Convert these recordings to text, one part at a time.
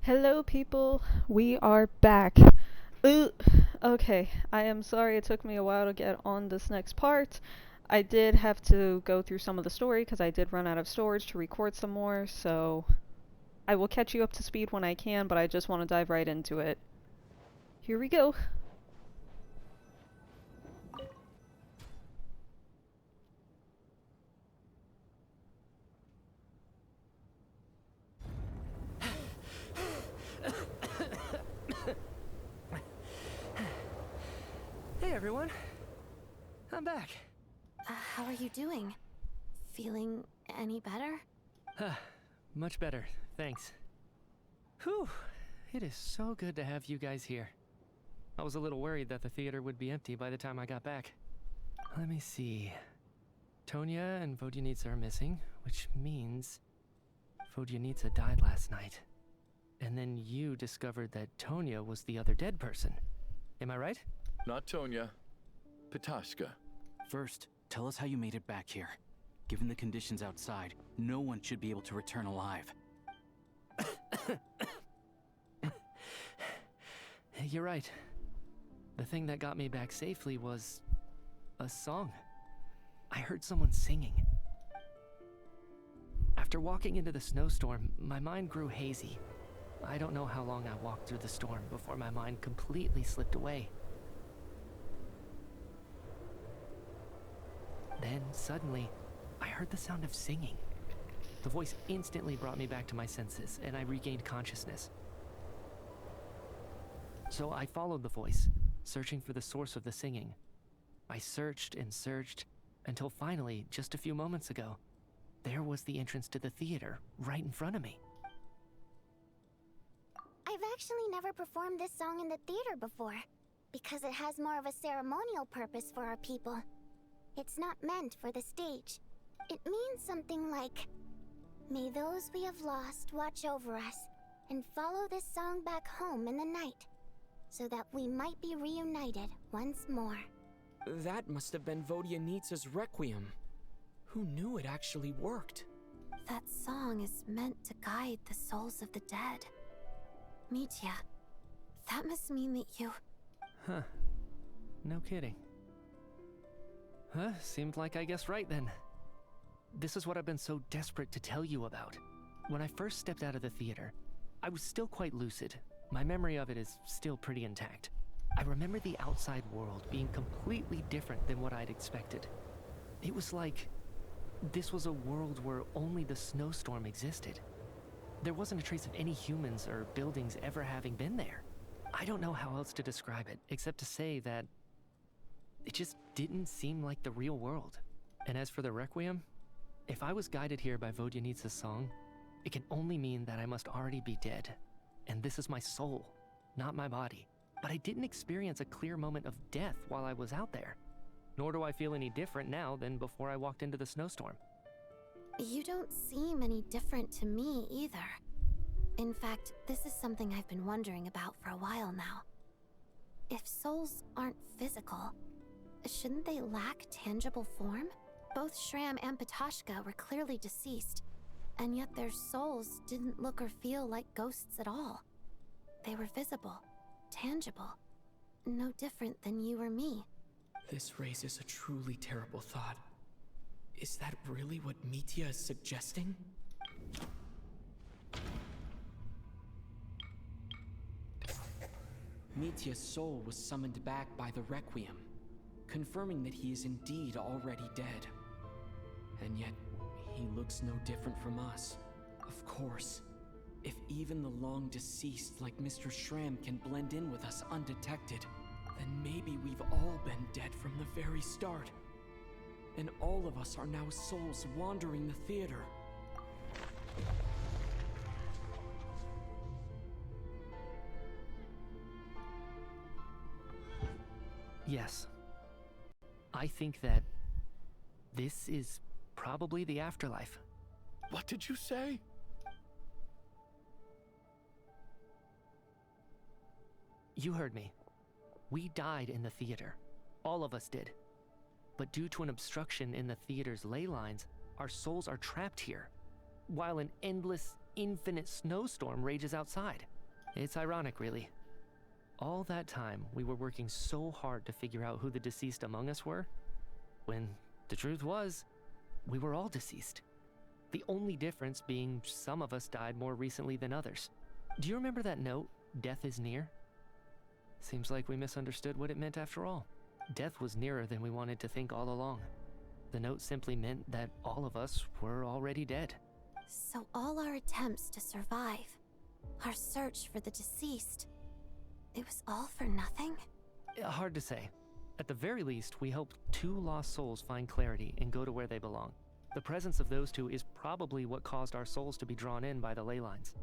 Hello, people. We are back. Ooh, okay, I am sorry it took me a while to get on this next part. I did have to go through some of the story because I did run out of storage to record some more, so I will catch you up to speed when I can, but I just want to dive right into it. Here we go. Hey everyone, I'm back. How are you doing? Feeling any better? Much better, thanks. Whew, it is so good to have you guys here. I was a little worried that the theater would be empty by the time I got back. Let me see. Tonya and Vodyanitsa are missing, which means Vodyanitsa died last night. And then you discovered that Tonya was the other dead person. Am I right? Not Tonya. Petashka. First, tell us how you made it back here. Given the conditions outside, no one should be able to return alive. You're right. The thing that got me back safely was a song. I heard someone singing. After walking into the snowstorm, my mind grew hazy. I don't know how long I walked through the storm before my mind completely slipped away. Then, suddenly, I heard the sound of singing. The voice instantly brought me back to my senses, and I regained consciousness. So I followed the voice, searching for the source of the singing. I searched and searched, until finally, just a few moments ago, there was the entrance to the theater, right in front of me. I've actually never performed this song in the theater before, because it has more of a ceremonial purpose for our people. It's not meant for the stage. It means something like, "May those we have lost watch over us, and follow this song back home in the night, so that we might be reunited once more." That must have been Vodyanitsa's Requiem. Who knew it actually worked? That song is meant to guide the souls of the dead. Mitya, that must mean that you... Huh. No kidding. Seemed like I guessed right then. This is what I've been so desperate to tell you about. When I first stepped out of the theater, I was still quite lucid. My memory of it is still pretty intact. I remember the outside world being completely different than what I'd expected. It was like this was a world where only the snowstorm existed. There wasn't a trace of any humans or buildings ever having been there. I don't know how else to describe it, except to say that it just didn't seem like the real world. And as for the Requiem, if I was guided here by Vodyanitsa's song, it can only mean that I must already be dead. And this is my soul, not my body. But I didn't experience a clear moment of death while I was out there. Nor do I feel any different now than before I walked into the snowstorm. You don't seem any different to me either. In fact, this is something I've been wondering about for a while now. If souls aren't physical, shouldn't they lack tangible form? Both Shram and Petashka were clearly deceased, and yet their souls didn't look or feel like ghosts at all. They were visible, tangible, no different than you or me. This raises a truly terrible thought. Is that really what Mitya is suggesting? Mitya's soul was summoned back by the Requiem, confirming that he is indeed already dead. And yet, he looks no different from us. Of course, if even the long deceased like Mr. Shram can blend in with us undetected, then maybe we've all been dead from the very start. And all of us are now souls wandering the theater. Yes. I think that this is probably the afterlife. What did you say? You heard me. We died in the theater. All of us did. But due to an obstruction in the theater's ley lines, our souls are trapped here, while an endless, infinite snowstorm rages outside. It's ironic, really. All that time, we were working so hard to figure out who the deceased among us were, when the truth was, we were all deceased. The only difference being some of us died more recently than others. Do you remember that note, "Death is near"? Seems like we misunderstood what it meant after all. Death was nearer than we wanted to think all along. The note simply meant that all of us were already dead. So all our attempts to survive, our search for the deceased, it was all for nothing? Hard to say. At the very least, we hoped 2 lost souls find clarity and go to where they belong. The presence of those 2 is probably what caused our souls to be drawn in by the ley lines.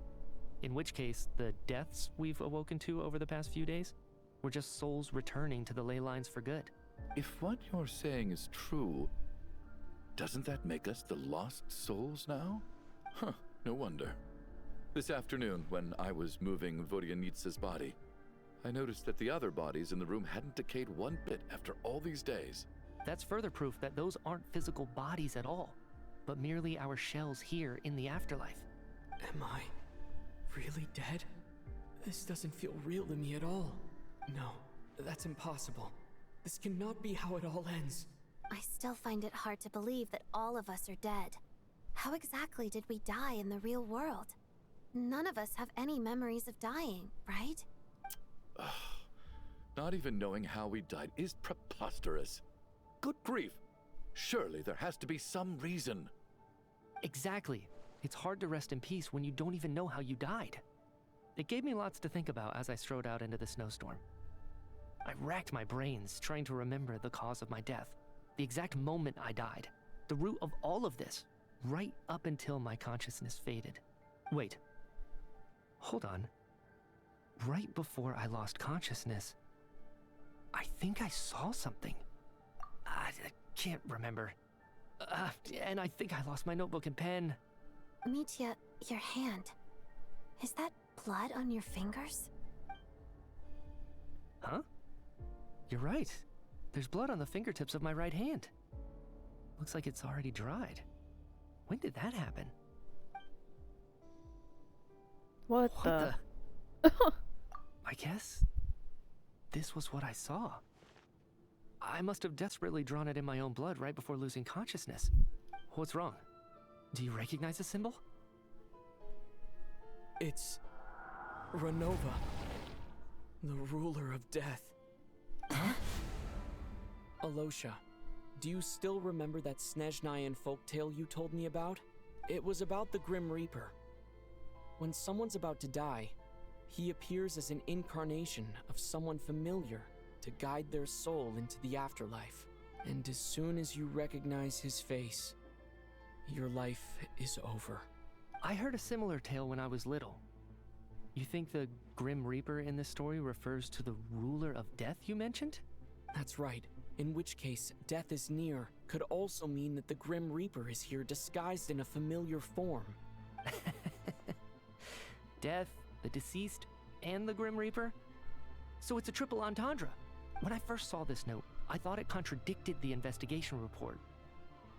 In which case, the deaths we've awoken to over the past few days were just souls returning to the ley lines for good. If what you're saying is true, doesn't that make us the lost souls now? Huh, no wonder. This afternoon, when I was moving Vodyanitsa's body, I noticed that the other bodies in the room hadn't decayed one bit after all these days. That's further proof that those aren't physical bodies at all, but merely our shells here in the afterlife. Am I really dead? This doesn't feel real to me at all. No, that's impossible. This cannot be how it all ends. I still find it hard to believe that all of us are dead. How exactly did we die in the real world? None of us have any memories of dying, right? Not even knowing how we died is preposterous. Good grief! Surely there has to be some reason. Exactly. It's hard to rest in peace when you don't even know how you died. It gave me lots to think about as I strode out into the snowstorm. I racked my brains trying to remember the cause of my death, the exact moment I died, the root of all of this, right up until my consciousness faded. Wait. Hold on. Right before I lost consciousness, I think I saw something. I can't remember. And I think I lost my notebook and pen. Mitya, your hand. Is that blood on your fingers? Huh? You're right. There's blood on the fingertips of my right hand. Looks like it's already dried. When did that happen? What the? I guess this was what I saw. I must have desperately drawn it in my own blood right before losing consciousness. What's wrong? Do you recognize the symbol? It's Renova, the ruler of death. Huh? Alosha, do you still remember that Snezhnayan folktale you told me about? It was about the Grim Reaper. When someone's about to die, he appears as an incarnation of someone familiar to guide their soul into the afterlife. And as soon as you recognize his face, your life is over. I heard a similar tale when I was little. You think the Grim Reaper in this story refers to the ruler of death you mentioned? That's right. In which case, death is near could also mean that the Grim Reaper is here disguised in a familiar form. Death, the deceased, and the Grim Reaper? So it's a triple entendre. When I first saw this note, I thought it contradicted the investigation report.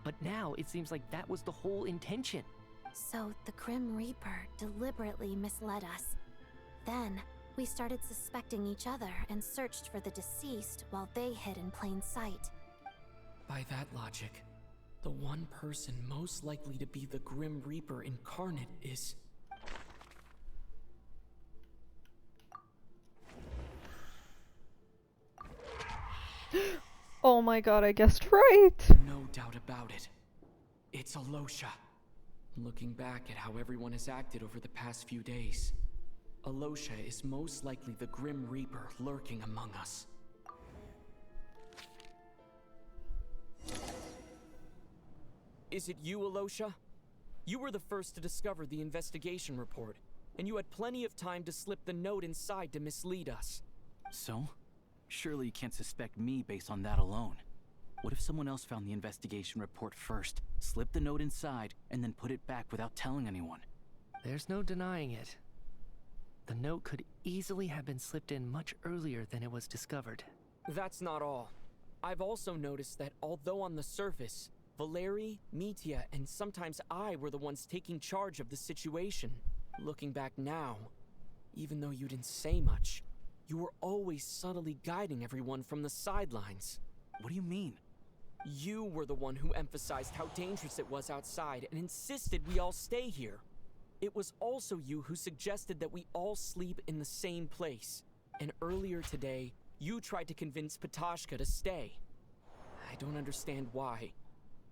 But now it seems like that was the whole intention. So the Grim Reaper deliberately misled us. Then, we started suspecting each other and searched for the deceased while they hid in plain sight. By that logic, the one person most likely to be the Grim Reaper incarnate is... Oh my god, I guessed right! No doubt about it. It's Alosha. Looking back at how everyone has acted over the past few days, Alosha is most likely the Grim Reaper lurking among us. Is it you, Alosha? You were the first to discover the investigation report, and you had plenty of time to slip the note inside to mislead us. So? Surely you can't suspect me based on that alone. What if someone else found the investigation report first, slipped the note inside, and then put it back without telling anyone? There's no denying it. The note could easily have been slipped in much earlier than it was discovered. That's not all. I've also noticed that although on the surface, Valeri, Mitya, and sometimes I were the ones taking charge of the situation, Looking back now, even though you didn't say much, you were always subtly guiding everyone from the sidelines. What do you mean? You were the one who emphasized how dangerous it was outside and insisted we all stay here. It was also you who suggested that we all sleep in the same place. And earlier today, you tried to convince Patashka to stay. I don't understand why,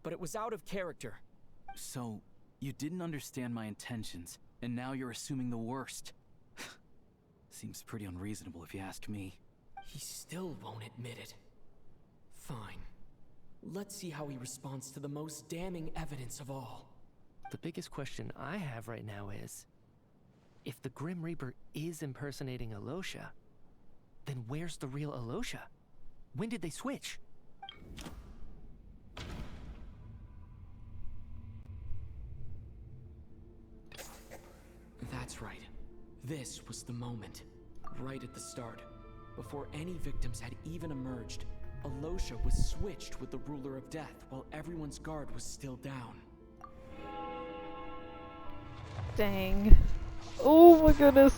but it was out of character. So, you didn't understand my intentions, and now you're assuming the worst. Seems pretty unreasonable if you ask me. He still won't admit it. Fine. Let's see how he responds to the most damning evidence of all. The biggest question I have right now is, if the Grim Reaper is impersonating Alosha, then where's the real Alosha? When did they switch? That's right. This was the moment. Right at the start. Before any victims had even emerged, Alosha was switched with the Ruler of Death while everyone's guard was still down. Dang. Oh my goodness.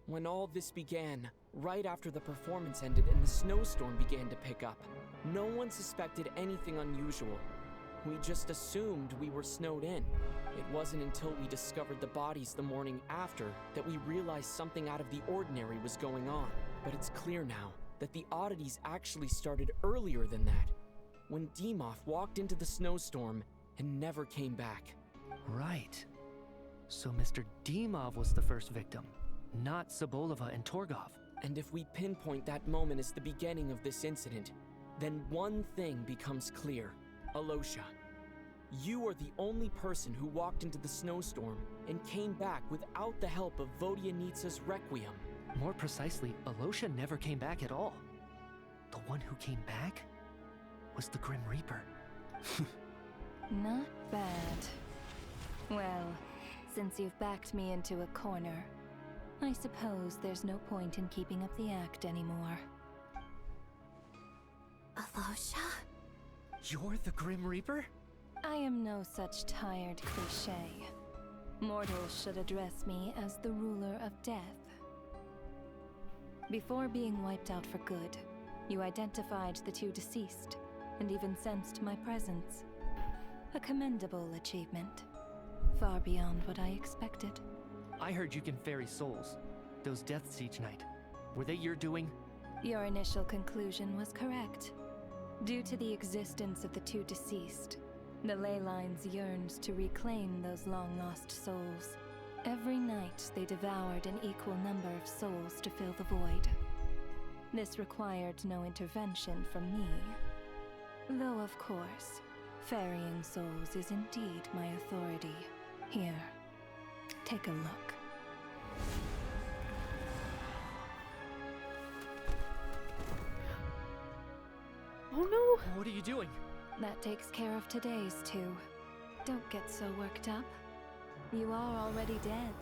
When all this began, right after the performance ended and the snowstorm began to pick up, no one suspected anything unusual. We just assumed we were snowed in. It wasn't until we discovered the bodies the morning after that we realized something out of the ordinary was going on. But it's clear now that the oddities actually started earlier than that, when Dimov walked into the snowstorm and never came back. Right. So Mr. Dimov was the first victim, not Sobolova and Torgov. And if we pinpoint that moment as the beginning of this incident, then one thing becomes clear. Alosha, you are the only person who walked into the snowstorm and came back without the help of Vodyanitsa's Requiem. More precisely, Alosha never came back at all. The one who came back was the Grim Reaper. Not bad. Well, since you've backed me into a corner, I suppose there's no point in keeping up the act anymore. Alosha? You're the Grim Reaper? I am no such tired cliché. Mortals should address me as the ruler of death. Before being wiped out for good, you identified the two deceased, and even sensed my presence. A commendable achievement. Far beyond what I expected. I heard you can ferry souls. Those deaths each night. Were they your doing? Your initial conclusion was correct. Due to the existence of the two deceased, the ley lines yearned to reclaim those long-lost souls. Every night they devoured an equal number of souls to fill the void. This required no intervention from me. Though of course, ferrying souls is indeed my authority. Here, take a look. Oh no! What are you doing? That takes care of today's two. Don't get so worked up. You are already dead,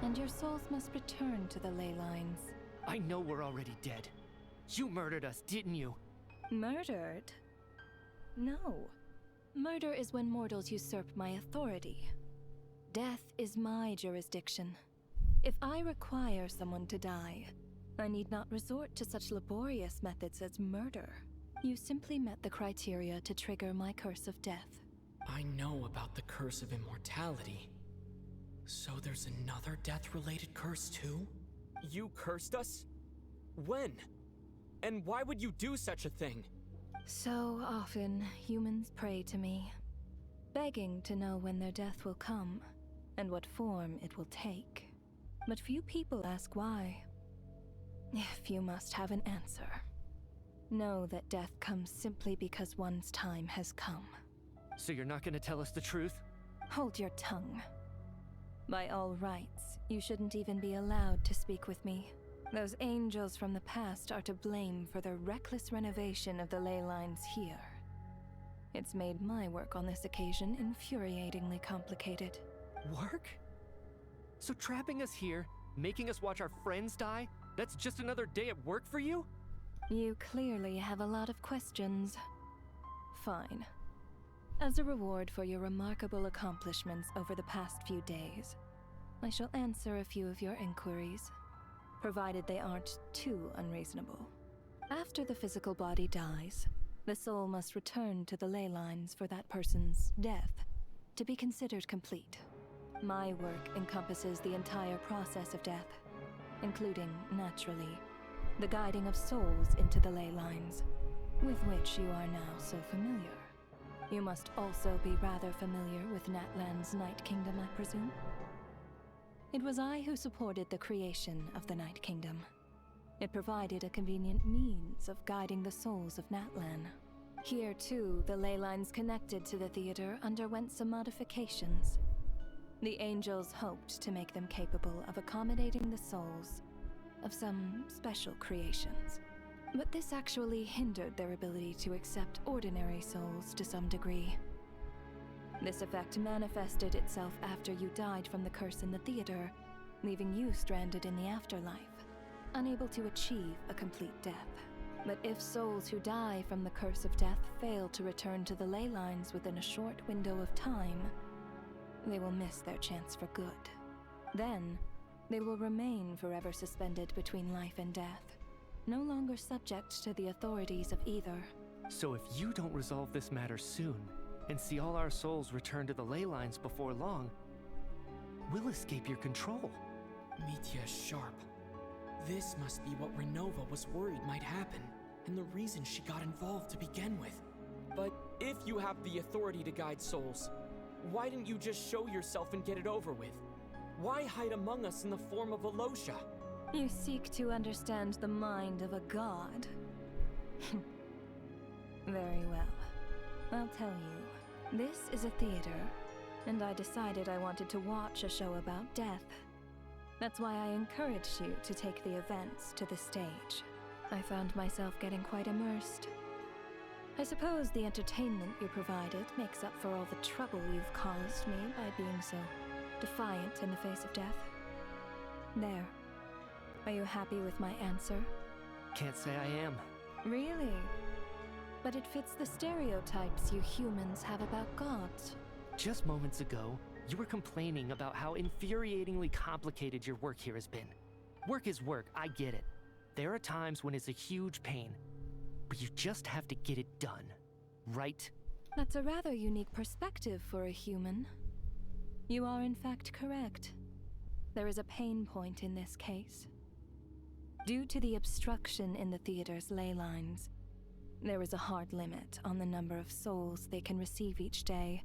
and your souls must return to the ley lines. I know we're already dead. You murdered us, didn't you? Murdered? No. Murder is when mortals usurp my authority. Death is my jurisdiction. If I require someone to die, I need not resort to such laborious methods as murder. You simply met the criteria to trigger my curse of death. I know about the curse of immortality. So there's another death-related curse too? You cursed us? When? And why would you do such a thing? So often, humans pray to me, begging to know when their death will come, and what form it will take. But few people ask why. If you must have an answer, know that death comes simply because one's time has come. So you're not gonna tell us the truth? Hold your tongue. By all rights, you shouldn't even be allowed to speak with me. Those angels from the past are to blame for the reckless renovation of the ley lines here. It's made my work on this occasion infuriatingly complicated. Work? So trapping us here, making us watch our friends die, that's just another day at work for you? You clearly have a lot of questions. Fine. As a reward for your remarkable accomplishments over the past few days, I shall answer a few of your inquiries, provided they aren't too unreasonable. After the physical body dies, the soul must return to the ley lines for that person's death to be considered complete. My work encompasses the entire process of death, including, naturally, the guiding of souls into the ley lines, with which you are now so familiar. You must also be rather familiar with Natlan's Night Kingdom, I presume? It was I who supported the creation of the Night Kingdom. It provided a convenient means of guiding the souls of Natlan. Here, too, the ley lines connected to the theater underwent some modifications. The angels hoped to make them capable of accommodating the souls of some special creations. But this actually hindered their ability to accept ordinary souls to some degree. This effect manifested itself after you died from the curse in the theater, leaving you stranded in the afterlife, unable to achieve a complete death. But if souls who die from the curse of death fail to return to the ley lines within a short window of time, they will miss their chance for good. Then, they will remain forever suspended between life and death, no longer subject to the authorities of either. So if you don't resolve this matter soon, and see all our souls return to the ley lines before long, we'll escape your control. Mitya is sharp. This must be what Renova was worried might happen, and the reason she got involved to begin with. But if you have the authority to guide souls, why didn't you just show yourself and get it over with? Why hide among us in the form of Alosha? You seek to understand the mind of a god. Very well. I'll tell you. This is a theater, and I decided I wanted to watch a show about death. That's why I encouraged you to take the events to the stage. I found myself getting quite immersed. I suppose the entertainment you provided makes up for all the trouble you've caused me by being so defiant in the face of death. There. Are you happy with my answer? Can't say I am. Really? But it fits the stereotypes you humans have about gods. Just moments ago, you were complaining about how infuriatingly complicated your work here has been. Work is work, I get it. There are times when it's a huge pain, but you just have to get it done, right? That's a rather unique perspective for a human. You are in fact correct. There is a pain point in this case. Due to the obstruction in the theater's ley lines, there is a hard limit on the number of souls they can receive each day,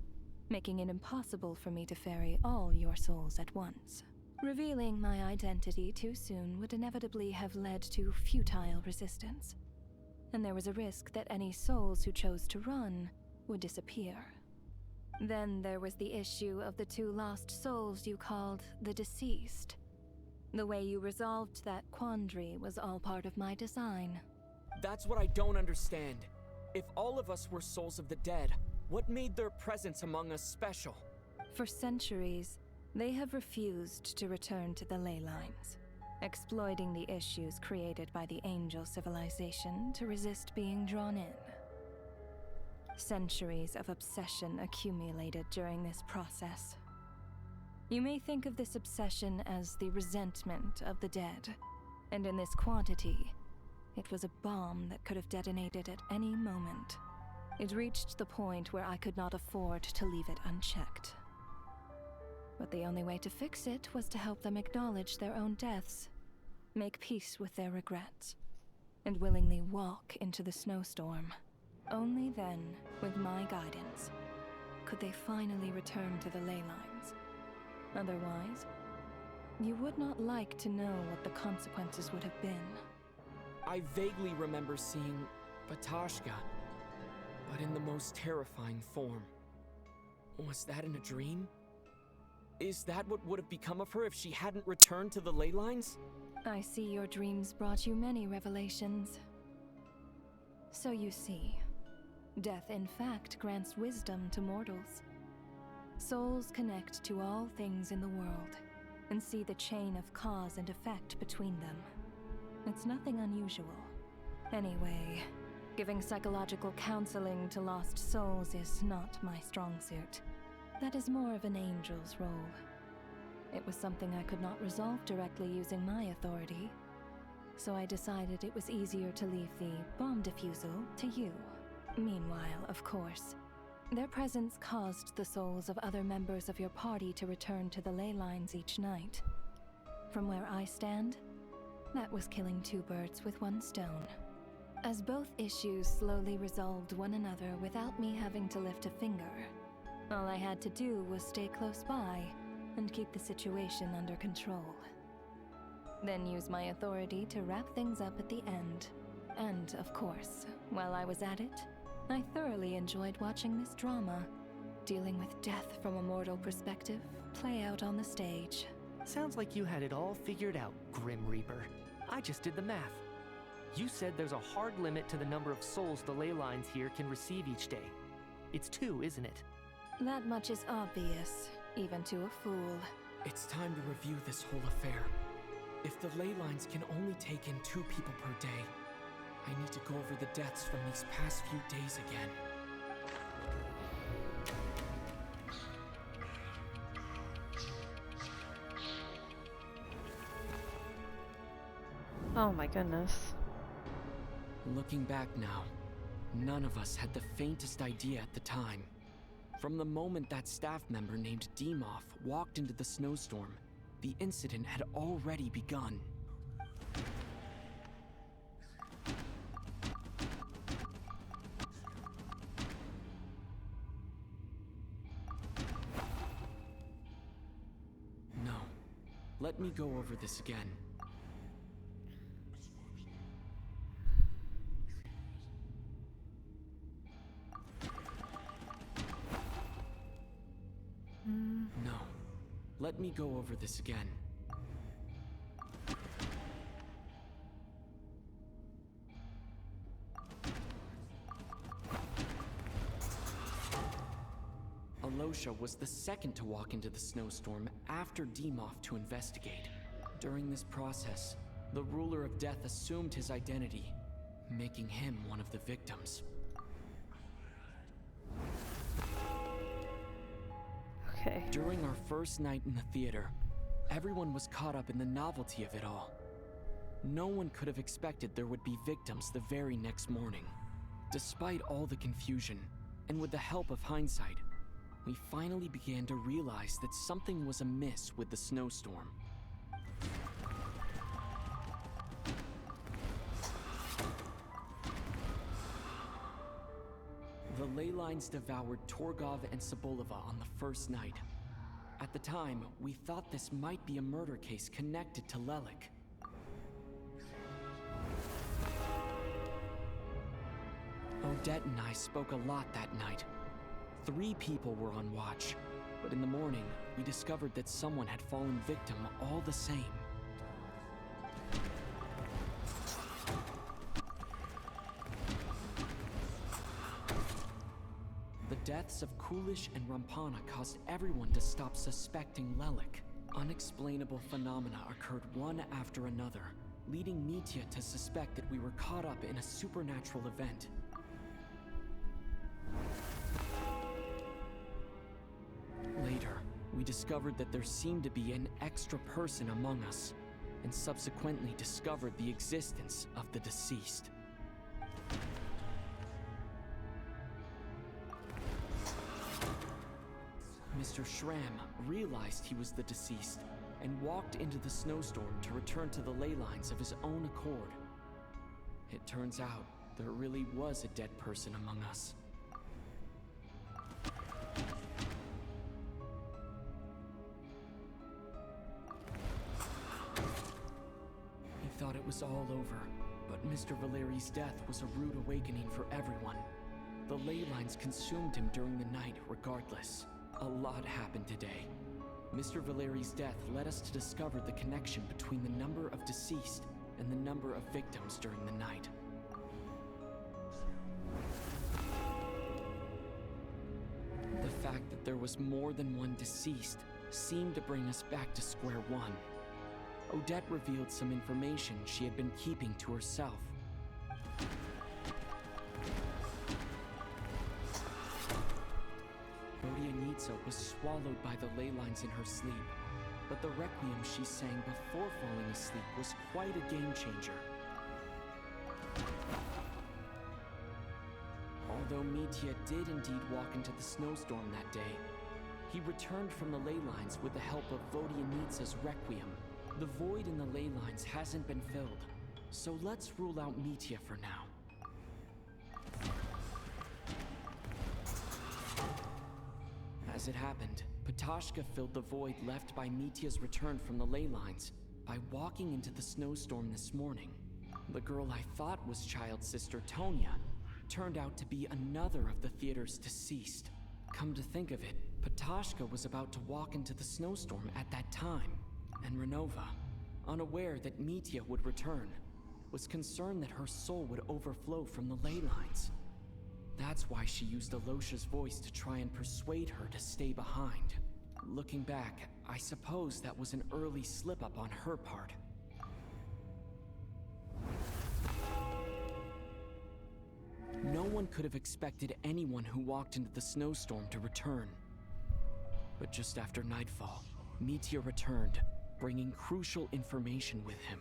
making it impossible for me to ferry all your souls at once. Revealing my identity too soon would inevitably have led to futile resistance, and there was a risk that any souls who chose to run would disappear. Then there was the issue of the 2 lost souls you called the deceased. The way you resolved that quandary was all part of my design. That's what I don't understand. If all of us were souls of the dead, what made their presence among us special? For centuries, they have refused to return to the ley lines, exploiting the issues created by the angel civilization to resist being drawn in. Centuries of obsession accumulated during this process. You may think of this obsession as the resentment of the dead, and in this quantity, it was a bomb that could have detonated at any moment. It reached the point where I could not afford to leave it unchecked. But the only way to fix it was to help them acknowledge their own deaths, make peace with their regrets, and willingly walk into the snowstorm. Only then, with my guidance, could they finally return to the ley lines. Otherwise, you would not like to know what the consequences would have been. I vaguely remember seeing Batashka, but in the most terrifying form. Was that in a dream? Is that what would have become of her if she hadn't returned to the ley lines? I see your dreams brought you many revelations. So you see, death in fact grants wisdom to mortals. Souls connect to all things in the world and see the chain of cause and effect between them. It's nothing unusual. Anyway, Giving psychological counseling to lost souls is not my strong suit. That is more of an angel's role. It was something I could not resolve directly using my authority, so I decided it was easier to leave the bomb defusal to you. Meanwhile, of course, their presence caused the souls of other members of your party to return to the ley lines each night. From where I stand, that was killing two birds with one stone. As both issues slowly resolved one another without me having to lift a finger, all I had to do was stay close by and keep the situation under control. Then use my authority to wrap things up at the end. And, of course, while I was at it, I thoroughly enjoyed watching this drama, dealing with death from a mortal perspective, play out on the stage. Sounds like you had it all figured out, Grim Reaper. I just did the math. You said there's a hard limit to the number of souls the ley lines here can receive each day. It's 2, isn't it? That much is obvious, even to a fool. It's time to review this whole affair. If the ley lines can only take in 2 people per day, I need to go over the deaths from these past few days again. Oh my goodness. Looking back now, none of us had the faintest idea at the time. From the moment that staff member named Demoff walked into the snowstorm, the incident had already begun. No. Let me go over this again. No. Let me go over this again. Alosha was the second to walk into the snowstorm after Demoff to investigate. During this process, the ruler of death assumed his identity, making him one of the victims. Okay. During our first night in the theater, everyone was caught up in the novelty of it all. No one could have expected there would be victims the very next morning. Despite all the confusion, and with the help of hindsight, we finally began to realize that something was amiss with the snowstorm. The ley lines devoured Torgov and Sobolova on the first night. At the time, we thought this might be a murder case connected to Lelik. Odette and I spoke a lot that night. 3 people were on watch, but in the morning, we discovered that someone had fallen victim all the same. The deaths of Kulish and Rampana caused everyone to stop suspecting Lelik. Unexplainable phenomena occurred one after another, leading Mitya to suspect that we were caught up in a supernatural event. Later, we discovered that there seemed to be an extra person among us, and subsequently discovered the existence of the deceased. Mr. Schramm realized he was the deceased and walked into the snowstorm to return to the ley lines of his own accord. It turns out there really was a dead person among us. He thought it was all over, but Mr. Valeri's death was a rude awakening for everyone. The ley lines consumed him during the night regardless. A lot happened today. Mr. Valeri's death led us to discover the connection between the number of deceased and the number of victims during the night. The fact that there was more than one deceased seemed to bring us back to square one. Odette revealed some information she had been keeping to herself. Vodyanitsa was swallowed by the ley lines in her sleep, but the requiem she sang before falling asleep was quite a game changer. Although Mitya did indeed walk into the snowstorm that day, he returned from the ley lines with the help of Vodyanitsa's requiem. The void in the ley lines hasn't been filled, so let's rule out Mitya for now. As it happened, Ptashka filled the void left by Mitya's return from the ley lines by walking into the snowstorm this morning. The girl I thought was child's sister Tonya turned out to be another of the theater's deceased. Come to think of it, Ptashka was about to walk into the snowstorm at that time, and Renova, unaware that Mitya would return, was concerned that her soul would overflow from the ley lines. That's why she used Alosha's voice to try and persuade her to stay behind. Looking back, I suppose that was an early slip-up on her part. No one could have expected anyone who walked into the snowstorm to return. But just after nightfall, Mitya returned, bringing crucial information with him.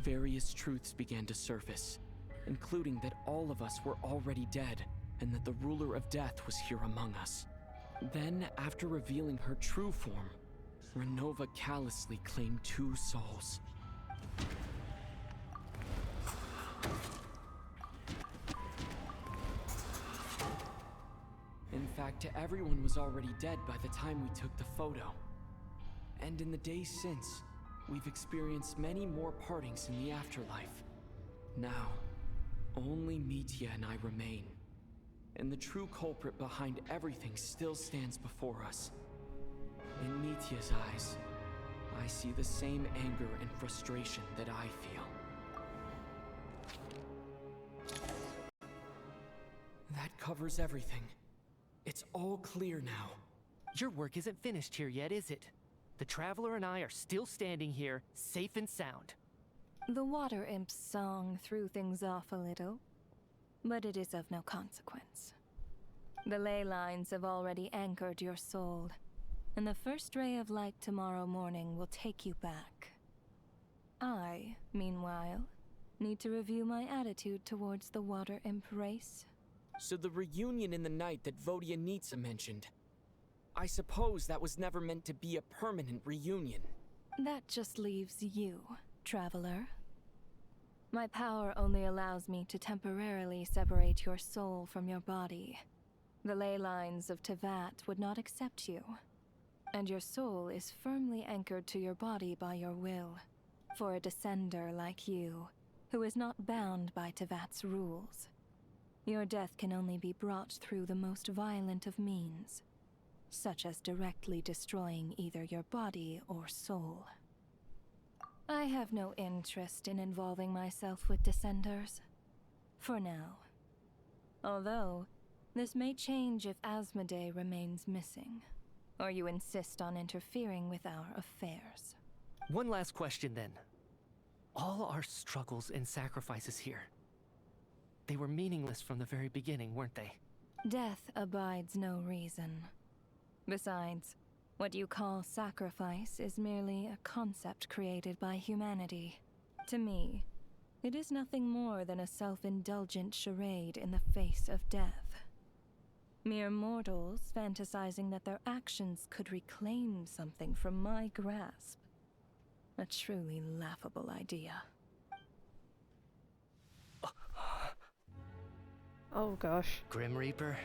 Various truths began to surface, including that all of us were already dead, and that the ruler of death was here among us. Then, after revealing her true form, Renova callously claimed 2 souls. In fact, everyone was already dead by the time we took the photo. And in the days since, we've experienced many more partings in the afterlife. Now, only Mitya and I remain. And the true culprit behind everything still stands before us. In Mitya's eyes, I see the same anger and frustration that I feel. That covers everything. It's all clear now. Your work isn't finished here yet, is it? The Traveler and I are still standing here, safe and sound. The Water Imp's song threw things off a little, but it is of no consequence. The ley lines have already anchored your soul, and the first ray of light tomorrow morning will take you back. I, meanwhile, need to review my attitude towards the Water Imp race. So the reunion in the night that Vodyanitsa mentioned, I suppose that was never meant to be a permanent reunion. That just leaves you, Traveler. My power only allows me to temporarily separate your soul from your body. The ley lines of Teyvat would not accept you, and your soul is firmly anchored to your body by your will. For a descender like you, who is not bound by Teyvat's rules, your death can only be brought through the most violent of means, such as directly destroying either your body or soul. I have no interest in involving myself with Descenders, for now. Although, this may change if Asmodee remains missing, or you insist on interfering with our affairs. One last question then. All our struggles and sacrifices here, they were meaningless from the very beginning, weren't they? Death abides no reason. Besides, what you call sacrifice is merely a concept created by humanity. To me, it is nothing more than a self-indulgent charade in the face of death. Mere mortals fantasizing that their actions could reclaim something from my grasp. A truly laughable idea. Oh gosh. Grim Reaper,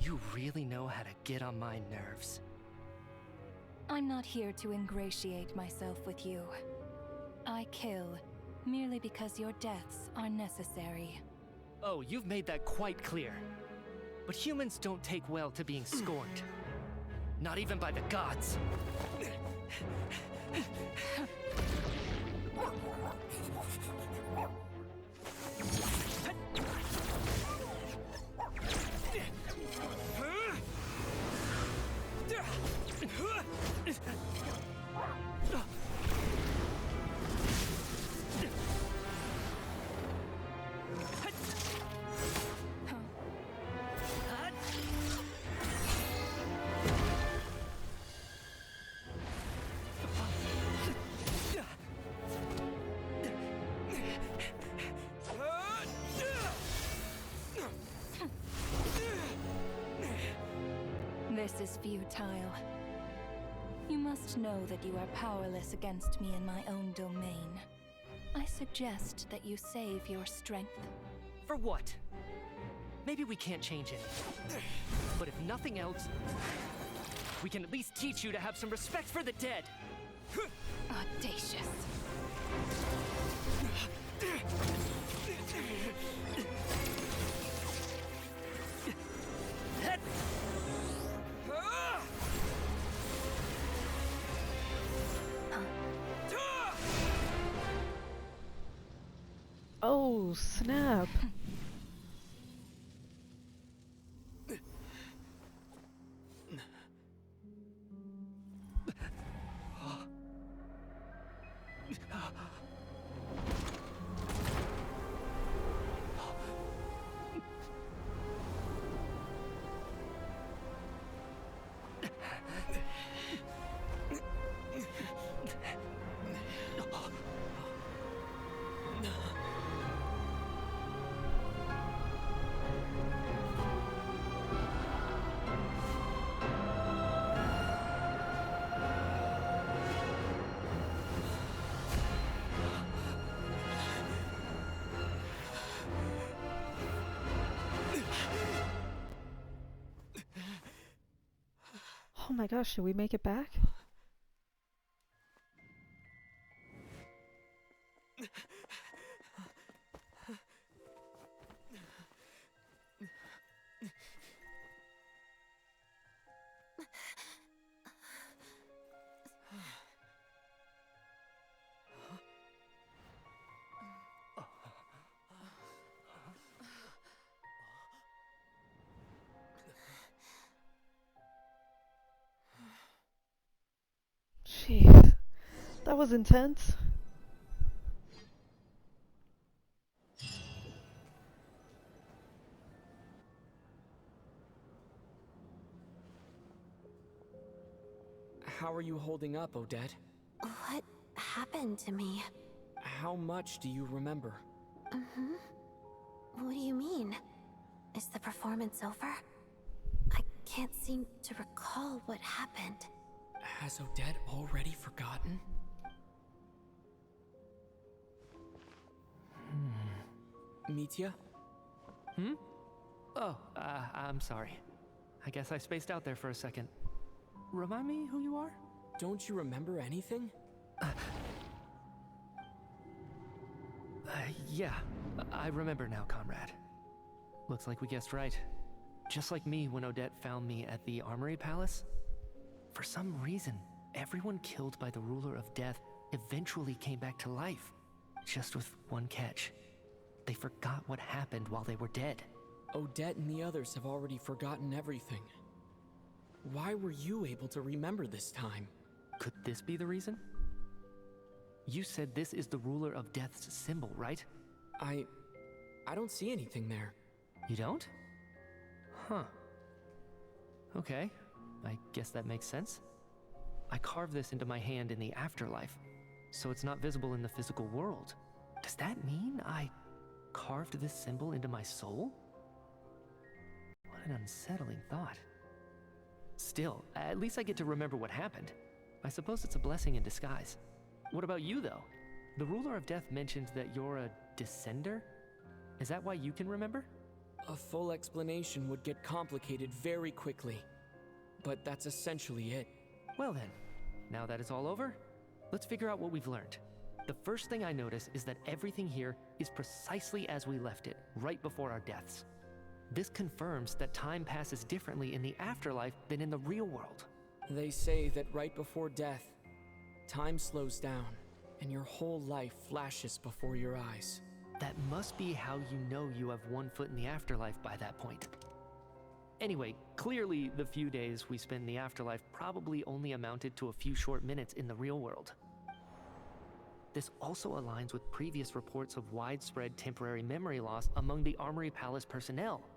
you really know how to get on my nerves. I'm not here to ingratiate myself with you. I kill merely because your deaths are necessary. Oh, you've made that quite clear. But humans don't take well to being scorned. Not even by the gods. This is futile. You must know that you are powerless against me in my own domain. I suggest that you save your strength. For what? Maybe we can't change it. But if nothing else, we can at least teach you to have some respect for the dead. Audacious. Oh, snap. Oh my gosh, should we make it back? Jeez, that was intense. How are you holding up, Odette? What happened to me? How much do you remember? What do you mean? Is the performance over? I can't seem to recall what happened. Has Odette already forgotten? Mitya? Oh, I'm sorry. I guess I spaced out there for a second. Remind me who you are? Don't you remember anything? Yeah, I remember now, comrade. Looks like we guessed right. Just like me when Odette found me at the Armory Palace. For some reason, everyone killed by the Ruler of Death eventually came back to life. Just with one catch. They forgot what happened while they were dead. Odette and the others have already forgotten everything. Why were you able to remember this time? Could this be the reason? You said this is the Ruler of Death's symbol, right? I don't see anything there. You don't? Huh. Okay, I guess that makes sense. I carved this into my hand in the afterlife, so it's not visible in the physical world. Does that mean I carved this symbol into my soul? What an unsettling thought. Still, at least I get to remember what happened. I suppose it's a blessing in disguise. What about you, though? The Ruler of Death mentioned that you're a descender? Is that why you can remember? A full explanation would get complicated very quickly. But that's essentially it. Well then, now that it's all over, let's figure out what we've learned. The first thing I notice is that everything here is precisely as we left it, right before our deaths. This confirms that time passes differently in the afterlife than in the real world. They say that right before death, time slows down, and your whole life flashes before your eyes. That must be how you know you have one foot in the afterlife by that point. Anyway, clearly the few days we spent in the afterlife probably only amounted to a few short minutes in the real world. This also aligns with previous reports of widespread temporary memory loss among the Armory Palace personnel.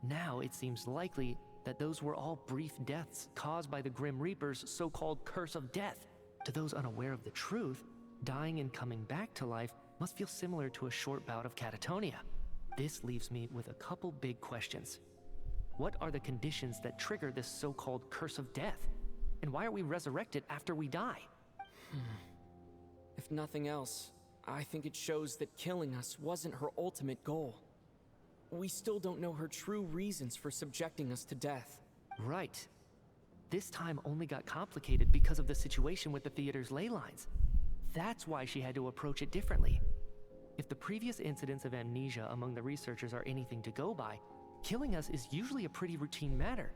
Now it seems likely that those were all brief deaths caused by the Grim Reaper's so-called curse of death. To those unaware of the truth, dying and coming back to life must feel similar to a short bout of catatonia. This leaves me with a couple big questions. What are the conditions that trigger this so-called curse of death? And why are we resurrected after we die? If nothing else, I think it shows that killing us wasn't her ultimate goal. We still don't know her true reasons for subjecting us to death. Right. This time only got complicated because of the situation with the theater's ley lines. That's why she had to approach it differently. If the previous incidents of amnesia among the researchers are anything to go by, killing us is usually a pretty routine matter.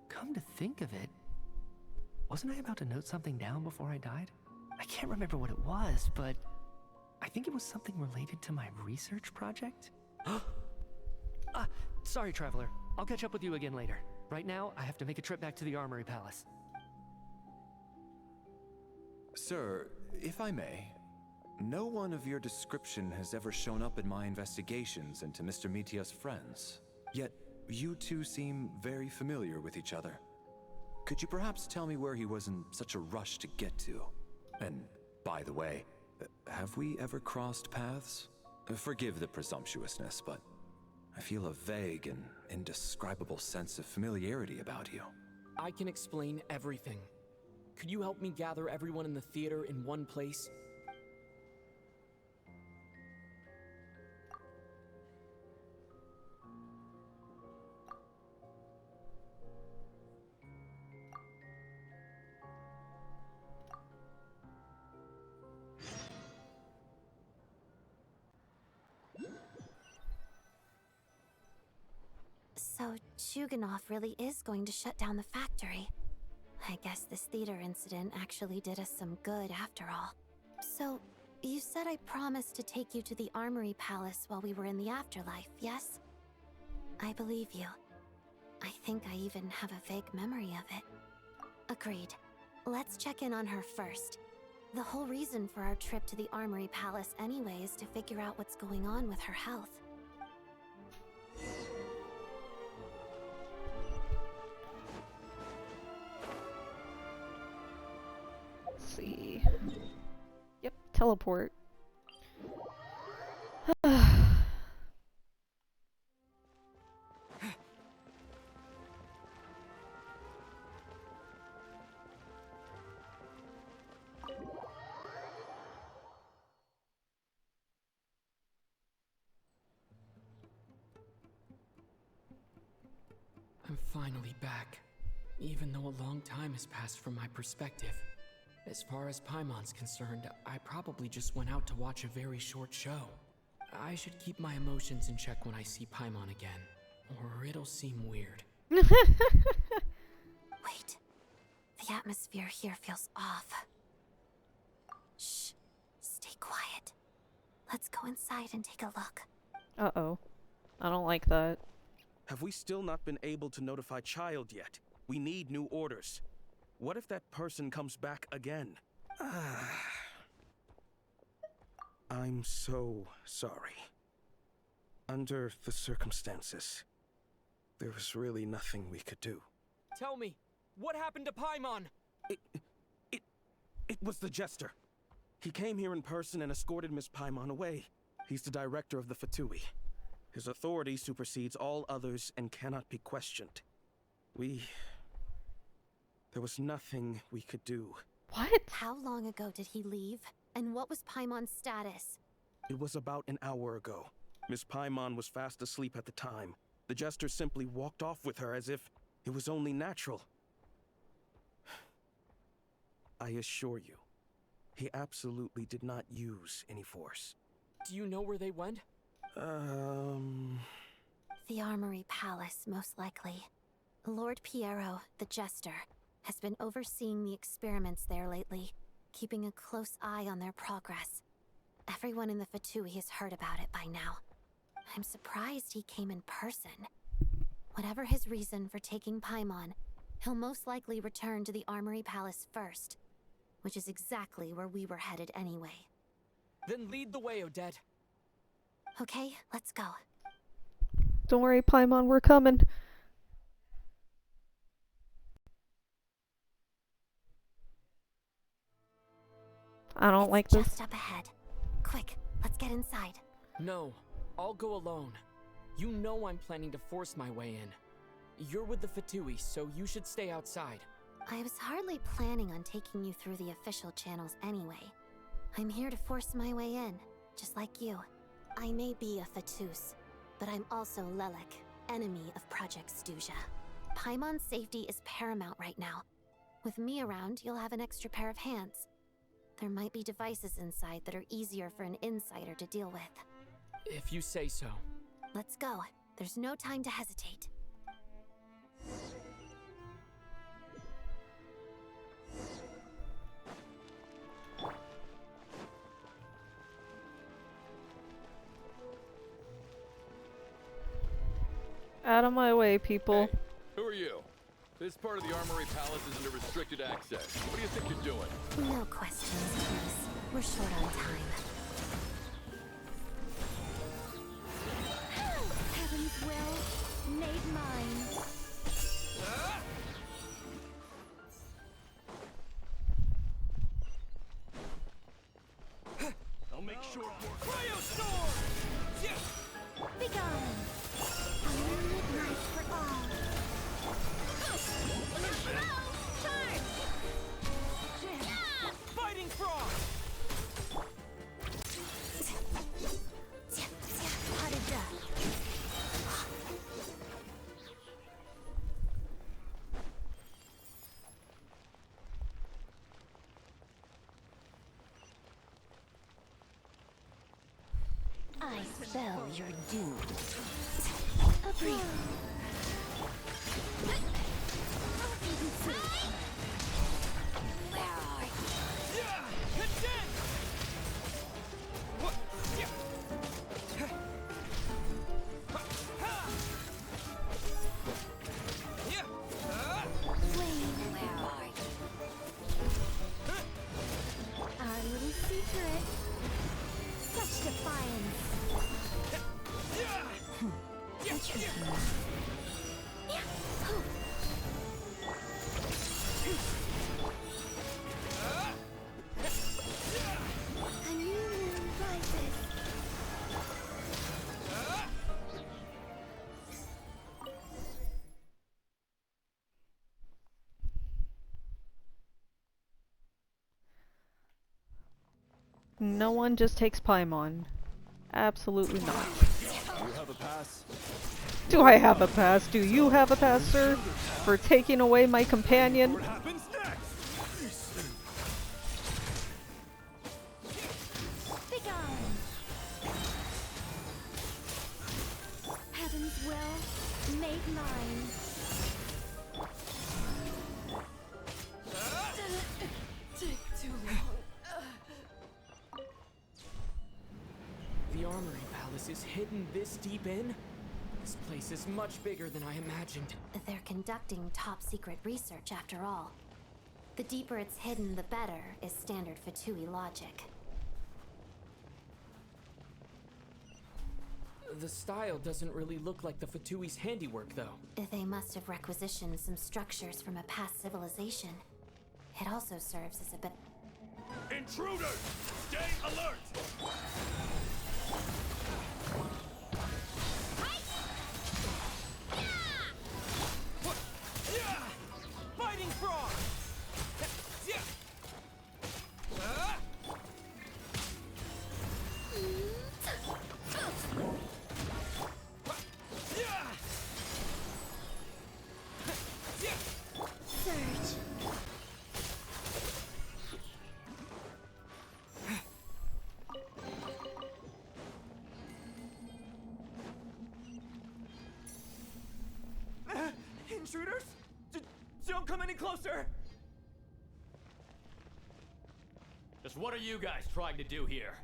Come to think of it, wasn't I about to note something down before I died? I can't remember what it was, but I think it was something related to my research project? Sorry, Traveler. I'll catch up with you again later. Right now, I have to make a trip back to the Armory Palace. Sir, if I may, no one of your description has ever shown up in my investigations into Mr. Mitia's friends. Yet, you two seem very familiar with each other. Could you perhaps tell me where he was in such a rush to get to? And, by the way, have we ever crossed paths? Forgive the presumptuousness, but I feel a vague and indescribable sense of familiarity about you. I can explain everything. Could you help me gather everyone in the theater in one place? So, Chuganov really is going to shut down the factory. I guess this theater incident actually did us some good after all. So, you said I promised to take you to the Armory Palace while we were in the afterlife, yes? I believe you. I think I even have a vague memory of it. Agreed. Let's check in on her first. The whole reason for our trip to the Armory Palace anyway is to figure out what's going on with her health. Let's see. Yep, teleport. I'm finally back, even though a long time has passed from my perspective. As far as PAIMON'S concerned, I probably just went out to watch a very short show. I should keep my emotions in check when I see Paimon again, or it'll seem weird. Wait. The atmosphere here feels off. Shh. Stay quiet. Let's go inside and take a look. Uh-oh. I don't like that. Have we still not been able to notify Child yet? We need new orders. What if that person comes back again? I'm so sorry. Under the circumstances, there was really nothing we could do. Tell me, what happened to Paimon? It was the Jester. He came here in person and escorted Miss Paimon away. He's the director of the Fatui. His authority supersedes all others and cannot be questioned. There was nothing we could do. What? How long ago did he leave? And what was Paimon's status? It was about an hour ago. Miss Paimon was fast asleep at the time. The Jester simply walked off with her as if it was only natural. I assure you, he absolutely did not use any force. Do you know where they went? The Armory Palace, most likely. Lord Piero, the Jester, has been overseeing the experiments there lately, keeping a close eye on their progress. Everyone in the Fatui has heard about it by now. I'm surprised he came in person. Whatever his reason for taking Paimon, he'll most likely return to the Armory Palace first, which is exactly where we were headed anyway. Then lead the way, Odette. Okay, let's go. Don't worry, Paimon, we're coming. I don't like this. Just up ahead. Quick, let's get get inside. No, I'll go alone. You know I'm planning to force my way in. You're with the Fatui, so you should stay outside. I was hardly planning on taking you through the official channels anyway. I'm here to force my way in, just like you. I may be a Fatus, but I'm also Lelek, enemy of Project Stuzha. PAIMON'S safety is paramount right now. With me around, you'll have an extra pair of hands. There might be devices inside that are easier for an insider to deal with. If you say so. Let's go. There's no time to hesitate. Out of my way, people. Hey, who are you? This part of the Armory Palace is under restricted access. What do you think you're doing? No questions, please. We're short on time. Heaven's will made mine. I'll make short work. Cryo Storm! Be gone. Unlimited light for all. Fighting Frog! I spell your doom. Agree. Where are you? Condense! What? Wayne, Where are you? our little secret. Such defiance. A new moon rises. No one just takes Paimon. Absolutely not. You have a pass? Do I have a pass? Do you have a pass, sir? For taking away my companion? What happens next? Be gone. Heaven's will made mine. Take too long. The Armory Palace is hidden this deep in? This place is much bigger than I imagined. They're conducting top-secret research after all. The deeper it's hidden, the better, is standard Fatui logic. The style doesn't really look like the Fatui's handiwork, though. They must have requisitioned some structures from a past civilization. It also serves as a bit... Intruders! Stay alert! Fighting Frog! Surge. Intruders? Don't come any closer! Just what are you guys trying to do here?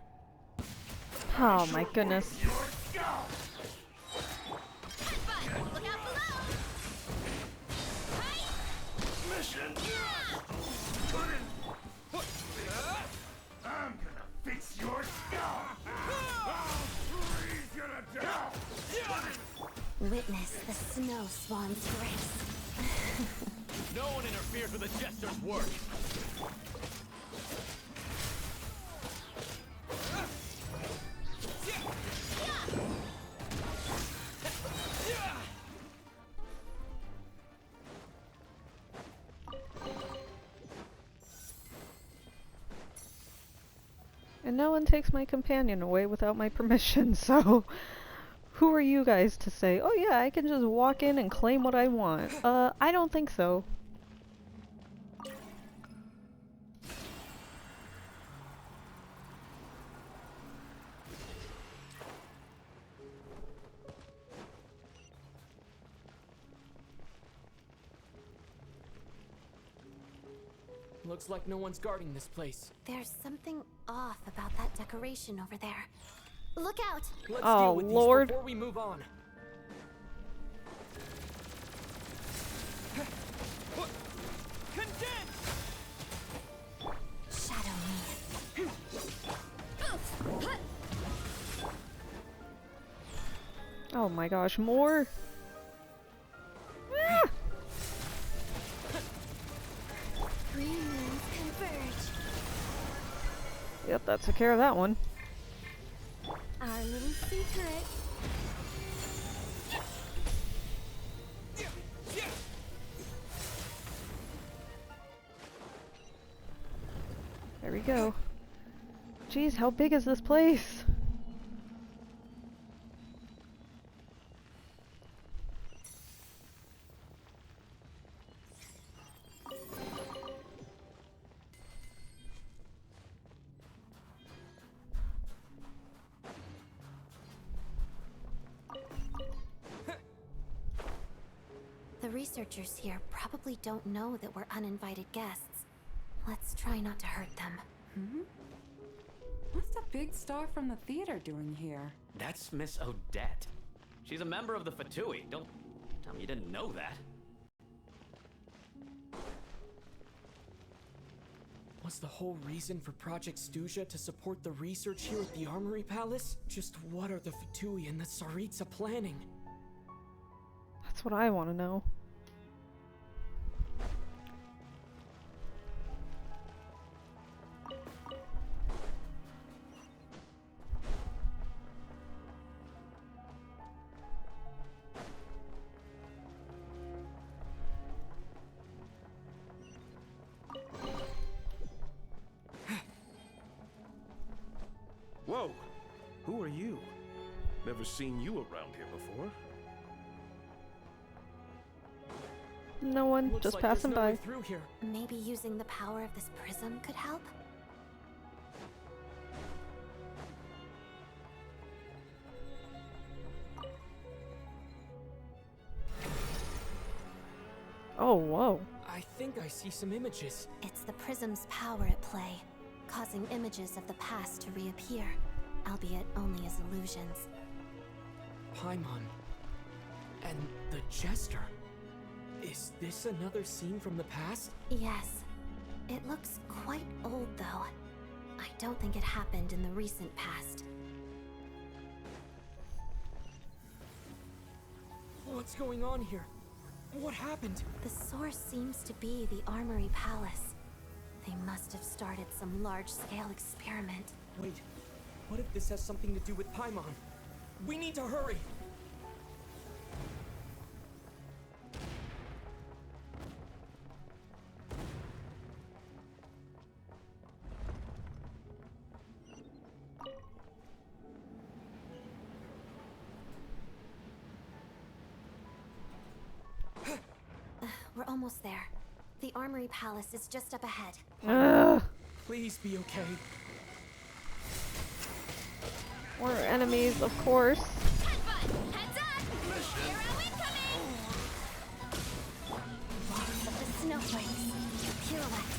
Oh my goodness. Look out below! Mission! I'm gonna fix your skull! I'll freeze you to death! Witness the snow swan's grace. No one interferes with the Jester's work. And no one takes my companion away without my permission, so who are you guys to say, oh yeah, I can just walk in and claim what I want? I don't think so. Looks like no one's guarding this place. There's something off about that decoration over there. Look out! Let's Oh, deal with Lord. these before we move on. Shadow me. Oh my gosh, more? Ah! Three moons converge. Yep, that took care of that one. Our little secret. There we go. Jeez, how big is this place? The researchers here probably don't know that we're uninvited guests. Let's try not to hurt them. Hmm? What's the big star from the theater doing here? That's Miss Odette. She's a member of the Fatui. Don't tell me you didn't know that. Was the whole reason for Project Stuja to support the research here at the Armory Palace? Just what are the Fatui and the Tsaritsa planning? That's what I want to know. Whoa! Who are you? Never seen you around here before. No one, Looks just like passing there's no way by. through here. Maybe using the power of this prism could help? Oh, whoa. I think I see some images. It's the prism's power at play, causing images of the past to reappear, albeit only as illusions. Paimon. And the Jester. Is this another scene from the past? Yes. It looks quite old, though. I don't think it happened in the recent past. What's going on here? What happened? The source seems to be the Armory Palace. They must have started some large-scale experiment. Wait, what if this has something to do with Paimon? We need to hurry! We're almost there. The Armory Palace is just up ahead. Ugh. Please be okay. We're enemies, of course. Heads up! Here are we coming! Waves of the snowflakes. Pirouette.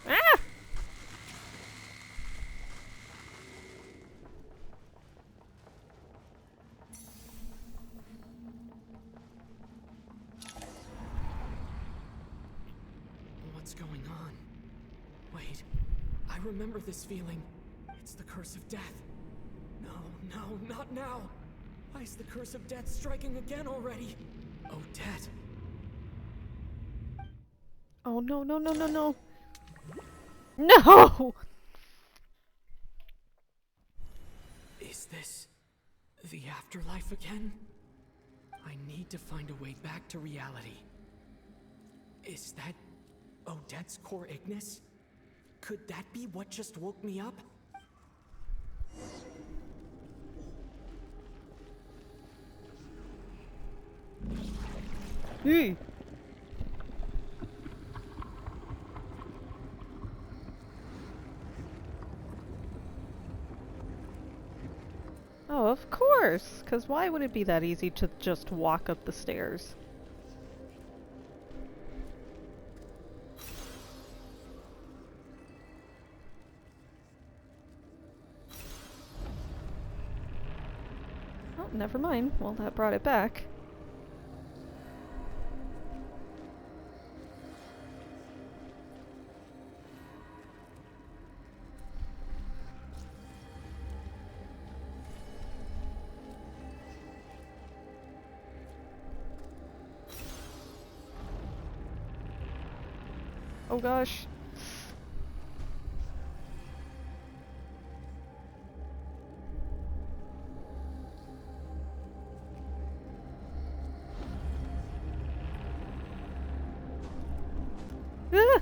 Ah! What's going on? Wait, I remember this feeling. It's It's the curse of death. No, not now. Why is the curse of death striking again already? Odette. Oh no, no, no, no, no. No! Is this the afterlife again? I need to find a way back to reality. Is that Odette's core Ignis? Could that be what just woke me up? Hey. Oh, of course! Because why would it be that easy to just walk up the stairs? Oh, never mind. Well, that brought it back. Oh gosh. Ah!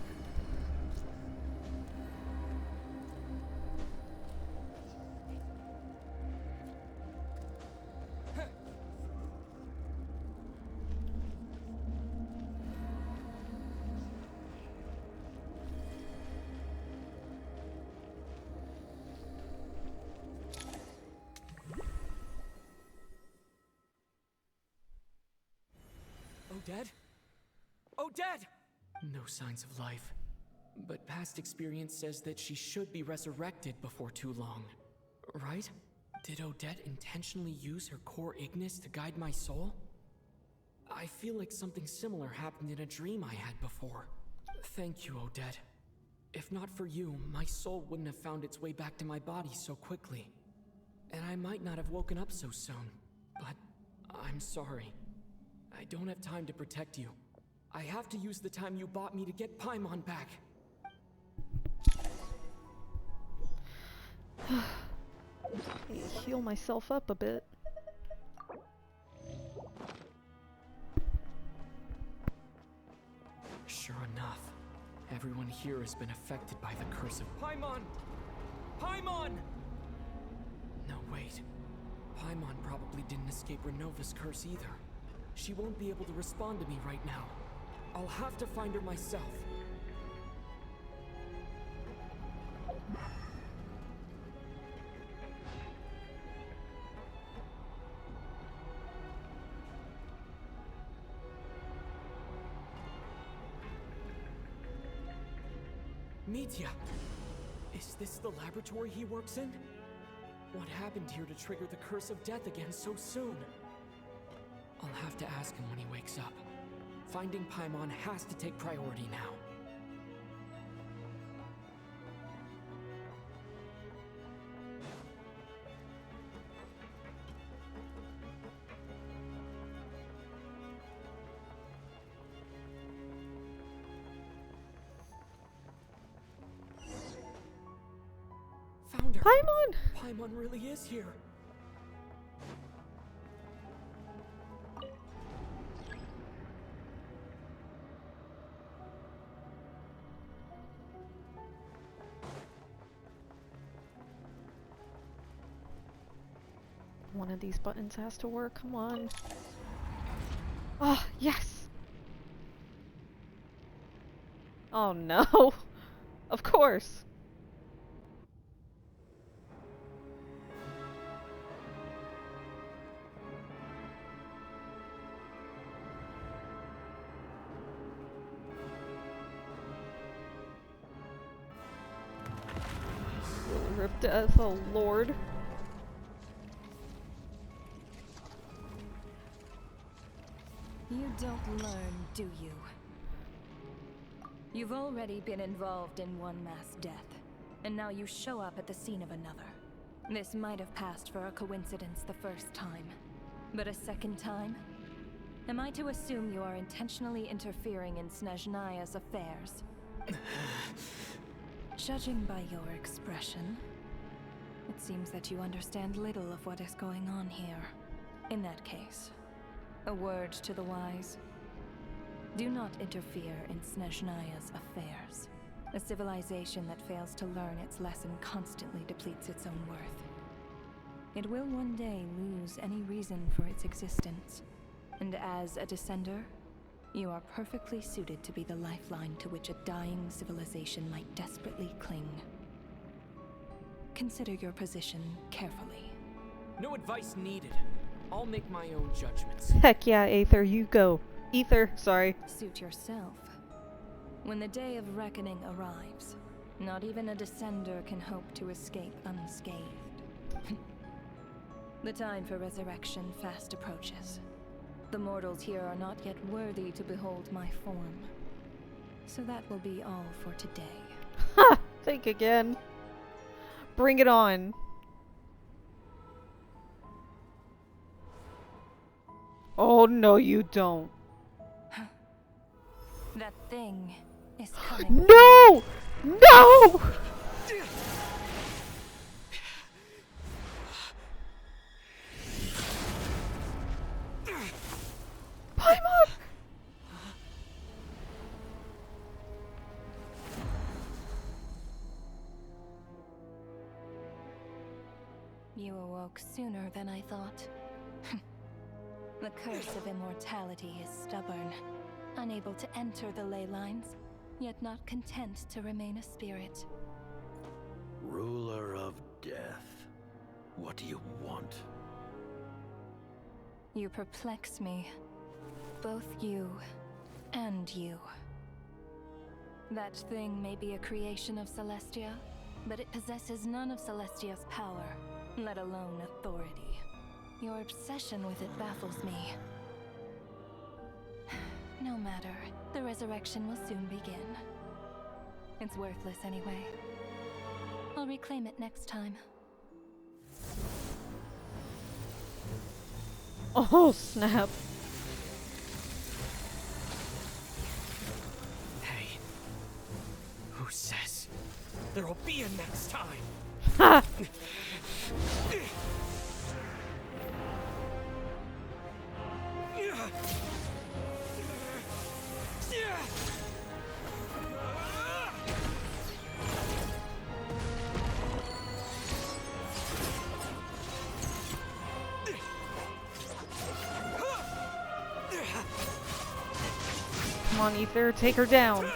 Odette? Odette! No signs of life. But past experience says that she should be resurrected before too long. Right? Did Odette intentionally use her core Ignis to guide my soul? I feel like something similar happened in a dream I had before. Thank you, Odette. If not for you, my soul wouldn't have found its way back to my body so quickly. And I might not have woken up so soon. But I'm sorry. I don't have time to protect you. I have to use the time you bought me to get Paimon back. Heal myself up a bit. Sure enough, everyone here has been affected by the curse of Paimon! Paimon! No, wait. Paimon probably didn't escape Renova's curse either. She won't be able to respond to me right now. I'll have to find her myself. Mitya! Is this the laboratory he works in? What happened here to trigger the curse of death again so soon? I'll have to ask him when he wakes up. Finding Paimon has to take priority now. Found her! Paimon! Paimon really is here. One of these buttons has to work, come on. Oh, yes! Oh no! Of course! Ruler of Death, oh lord. You don't learn, do you? You've already been involved in one mass death. and now you show up at the scene of another. This might have passed for a coincidence the first time, but a second time? Am I to assume you are intentionally interfering in Snezhnaya's affairs? Judging by your expression, it seems that you understand little of what is going on here. In that case, a word to the wise. Do not interfere in Snezhnaya's affairs. A civilization that fails to learn its lesson constantly depletes its own worth. It will one day lose any reason for its existence. And as a descender, you are perfectly suited to be the lifeline to which a dying civilization might desperately cling. Consider your position carefully. No advice needed. I'll make my own judgments. Heck yeah, Aether, you go. Ether, sorry. Suit yourself. When the day of reckoning arrives, not even a descender can hope to escape unscathed. The time for resurrection fast approaches. The mortals here are not yet worthy to behold my form. So that will be all for today. Ha! Think again. Bring it on. Oh, no, you don't. That thing is coming. No! No! Paimon! You awoke sooner than I thought. The curse of immortality is stubborn, unable to enter the ley lines, yet not content to remain a spirit. Ruler of death, what do you want? You perplex me. Both you and you. That thing may be a creation of Celestia, but it possesses none of Celestia's power, let alone authority. Your obsession with it baffles me. No matter, the resurrection will soon begin. It's worthless anyway. I'll reclaim it next time. Oh, snap. Hey, who says there will be a next time? Ha! Come on, Aether, take her down.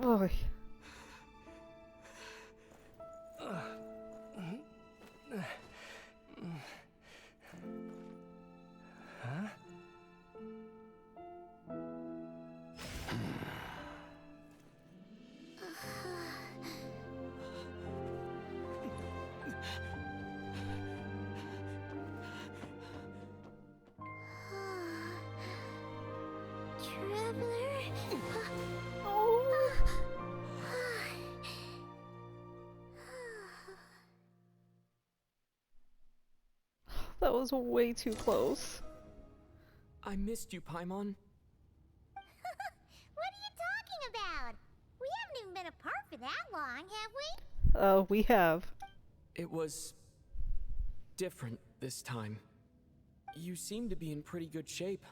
Oh. Huh? That was way too close. I missed you, Paimon. What are you talking about? We haven't even been apart for that long, have we? Oh, we have. It was different this time. You seem to be in pretty good shape.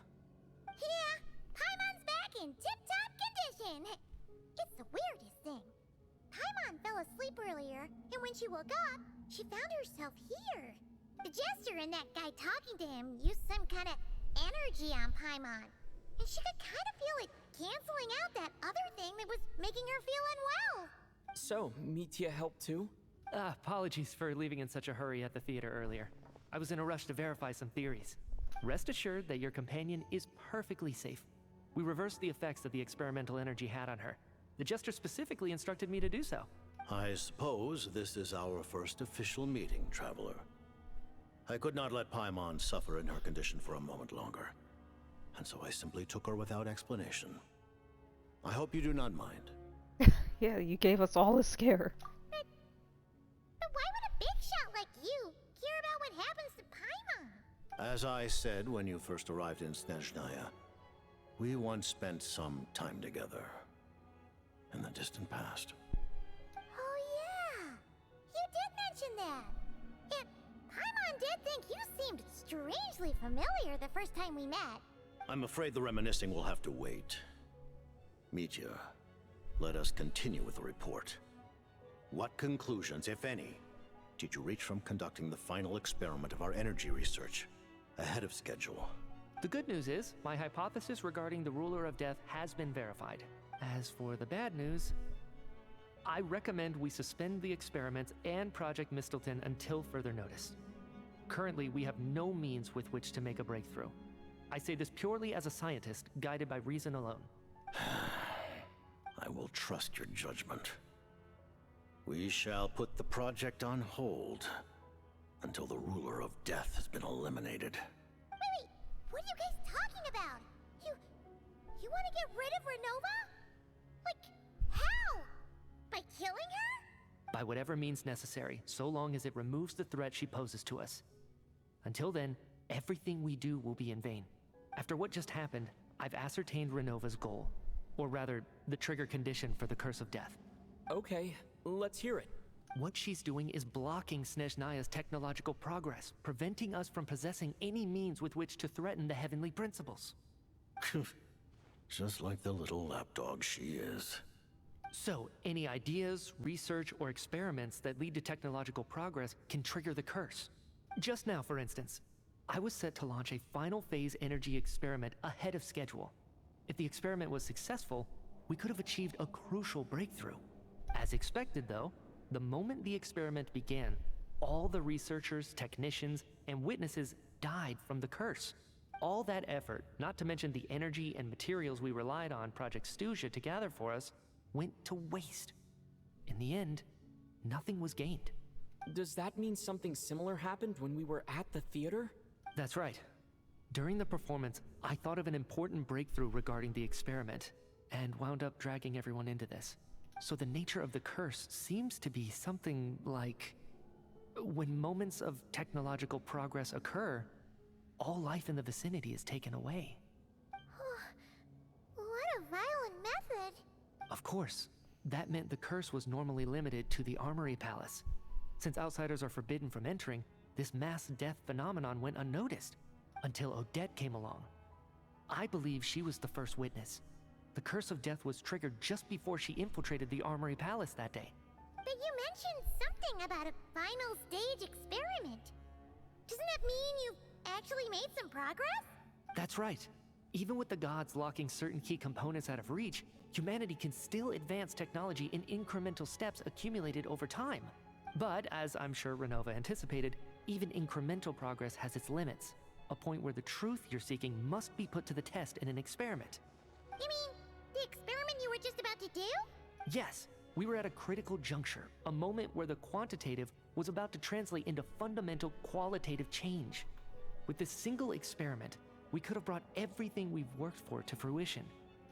Yeah, Paimon's back in tip-top condition. It's the weirdest thing. Paimon fell asleep earlier earlier, and when she woke up, she found herself here. The Jester and that guy talking to him used some kind of energy on Paimon, and she could kind of feel it canceling out that other thing that was making her feel unwell. So, Mitya helped too? Apologies for leaving in such a hurry at the theater earlier. I was in a rush to verify some theories. Rest assured that your companion is perfectly safe. We reversed the effects that the experimental energy had on her. The Jester specifically instructed me to do so. I suppose this is our first official meeting, Traveler. I could not let Paimon suffer in her condition for a moment longer, and so I simply took her without explanation. I hope you do not mind. Yeah, you gave us all a scare. But why would a big shot like you care about what happens to Paimon? As I said when you first arrived in Snezhnaya, we once spent some time together in the distant past. Oh yeah, you did mention that. And Paimon did think you seemed strangely familiar the first time we met. I'm afraid the reminiscing will have to wait. Mitya, let us continue with the report. What conclusions, if any, did you reach from conducting the final experiment of our energy research ahead of schedule? The good news is, my hypothesis regarding the Ruler of Death has been verified. As for the bad news, I recommend we suspend the experiments and Project Mistleton until further notice. Currently, we have no means with which to make a breakthrough. I say this purely as a scientist, guided by reason alone. I will trust your judgment. We shall put the project on hold until the Ruler of Death has been eliminated. Wait, what are you guys talking about? You want to get rid of Renova? Like, how? By killing her? By whatever means necessary, so long as it removes the threat she poses to us. Until then, everything we do will be in vain. After what just happened, I've ascertained Renova's goal. Or rather, the trigger condition for the Curse of Death. Okay, let's hear it. What she's doing is blocking Snezhnaya's technological progress, preventing us from possessing any means with which to threaten the heavenly principles. Just like the little lapdog she is. So, any ideas, research, or experiments that lead to technological progress can trigger the curse. Just now, for instance, I was set to launch a final phase energy experiment ahead of schedule. If the experiment was successful, we could have achieved a crucial breakthrough. As expected, though, the moment the experiment began, all the researchers, technicians, and witnesses died from the curse. All that effort, not to mention the energy and materials we relied on Project Stuzha to gather for us, went to waste. In the end, nothing was gained. Does that mean something similar happened when we were at the theater? That's right. During the performance, I thought of an important breakthrough regarding the experiment, and wound up dragging everyone into this. So the nature of the curse seems to be something like, when moments of technological progress occur, all life in the vicinity is taken away. What a violent method. Of course, that meant the curse was normally limited to the Armory Palace. Since outsiders are forbidden from entering, this mass death phenomenon went unnoticed, until Odette came along. I believe she was the first witness. The Curse of Death was triggered just before she infiltrated the Armory Palace that day. But you mentioned something about a final stage experiment. Doesn't that mean you've actually made some progress? That's right. Even with the gods locking certain key components out of reach, humanity can still advance technology in incremental steps accumulated over time. But, as I'm sure Renova anticipated, even incremental progress has its limits. A point where the truth you're seeking must be put to the test in an experiment. You mean the experiment you were just about to do? Yes, we were at a critical juncture, a moment where the quantitative was about to translate into fundamental qualitative change. With this single experiment, we could have brought everything we've worked for to fruition.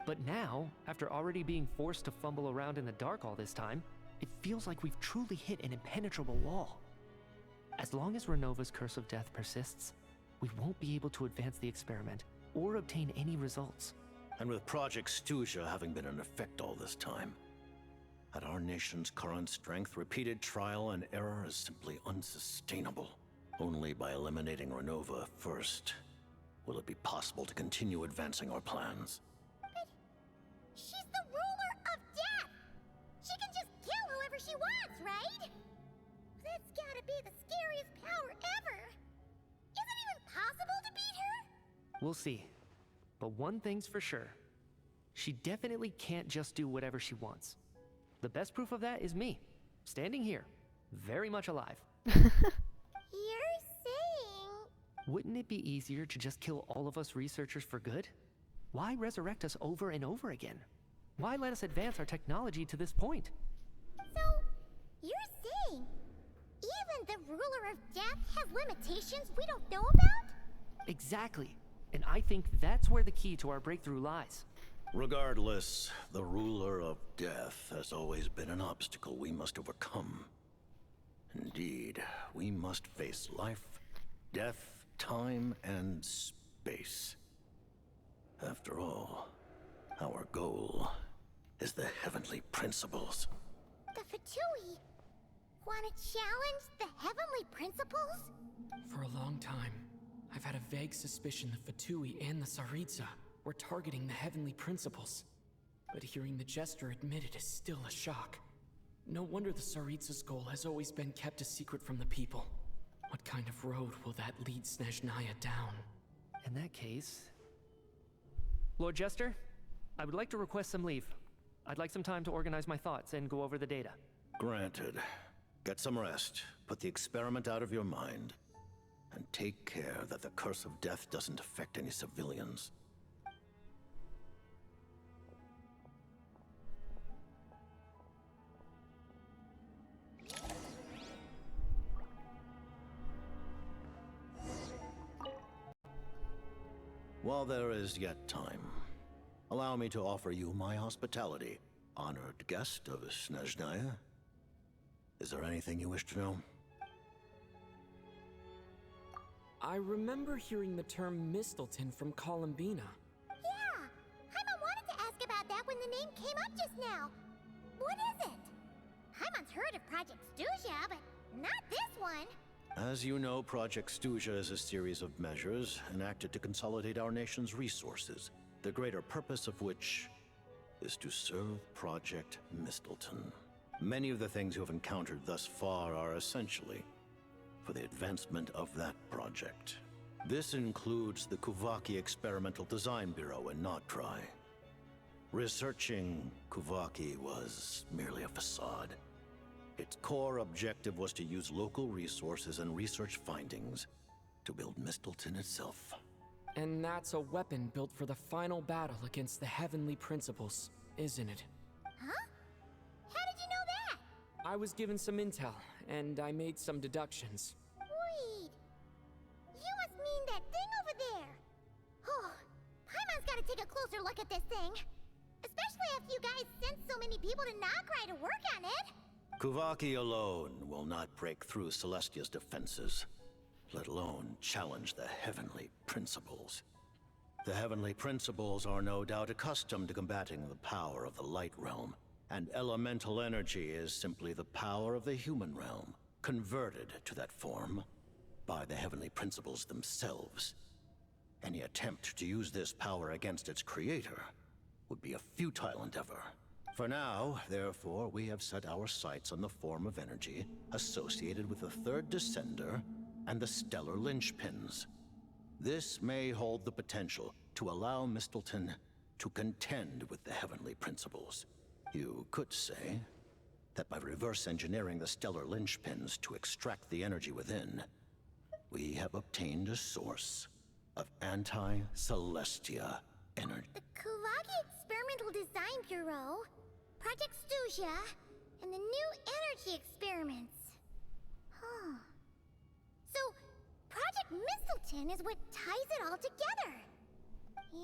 But now, after already being forced to fumble around in the dark all this time, it feels like we've truly hit an impenetrable wall. As long as Renova's Curse of Death persists, we won't be able to advance the experiment or obtain any results. And with Project Stuzha having been in effect all this time, at our nation's current strength, repeated trial and error is simply unsustainable. Only by eliminating Renova first will it be possible to continue advancing our plans. But she's the Ruler of Death! She can just kill whoever she wants, right? We'll see. But one thing's for sure. She definitely can't just do whatever she wants. The best proof of that is me, standing here, very much alive. You're saying... Wouldn't it be easier to just kill all of us researchers for good? Why resurrect us over and over again? Why let us advance our technology to this point? So, you're saying even the ruler of death has limitations we don't know about? Exactly. And I think that's where the key to our breakthrough lies. Regardless, the ruler of death has always been an obstacle we must overcome. Indeed, we must face life, death, time, and space. After all, our goal is the heavenly principles. The Fatui want to challenge the heavenly principles? For a long time, I've had a vague suspicion the Fatui and the Tsaritsa were targeting the heavenly principles. But hearing the Jester admit it is still a shock. No wonder the Tsaritsa's goal has always been kept a secret from the people. What kind of road will that lead Snezhnaya down? In that case... Lord Jester, I would like to request some leave. I'd like some time to organize my thoughts and go over the data. Granted. Get some rest, put the experiment out of your mind, and take care that the curse of death doesn't affect any civilians. While there is yet time, allow me to offer you my hospitality, honored guest of Snezhnaya. Is there anything you wish to know? I remember hearing the term Mistleton from Columbina. Yeah! Paimon wanted to ask about that when the name came up just now. What is it? Paimon's heard of Project Stuja, but not this one. As you know, Project Stuja is a series of measures enacted to consolidate our nation's resources, the greater purpose of which is to serve Project Mistleton. Many of the things you have encountered thus far are essentially for the advancement of that project. This includes the Kuvaki Experimental Design Bureau in Notdry. Researching Kuvaki was merely a facade. Its core objective was to use local resources and research findings to build Mistleton itself. And that's a weapon built for the final battle against the heavenly principles, isn't it? Huh? How did you know that? I was given some intel, and I made some deductions. Wait. You must mean that thing over there. Oh, Paimon's gotta take a closer look at this thing. Especially after you guys sent so many people to Notdry to work on it. Kuvaki alone will not break through Celestia's defenses, let alone challenge the heavenly principles. The heavenly principles are no doubt accustomed to combating the power of the light realm, and elemental energy is simply the power of the human realm, converted to that form by the heavenly principles themselves. Any attempt to use this power against its creator would be a futile endeavor. For now, therefore, we have set our sights on the form of energy associated with the third descender and the stellar linchpins. This may hold the potential to allow Mistleton to contend with the heavenly principles. You could say that by reverse engineering the stellar linchpins to extract the energy within, we have obtained a source of anti-Celestia energy. The Kuvaki Experimental Design Bureau, Project Stuja, and the new energy experiments. Huh. So, Project Mistleton is what ties it all together.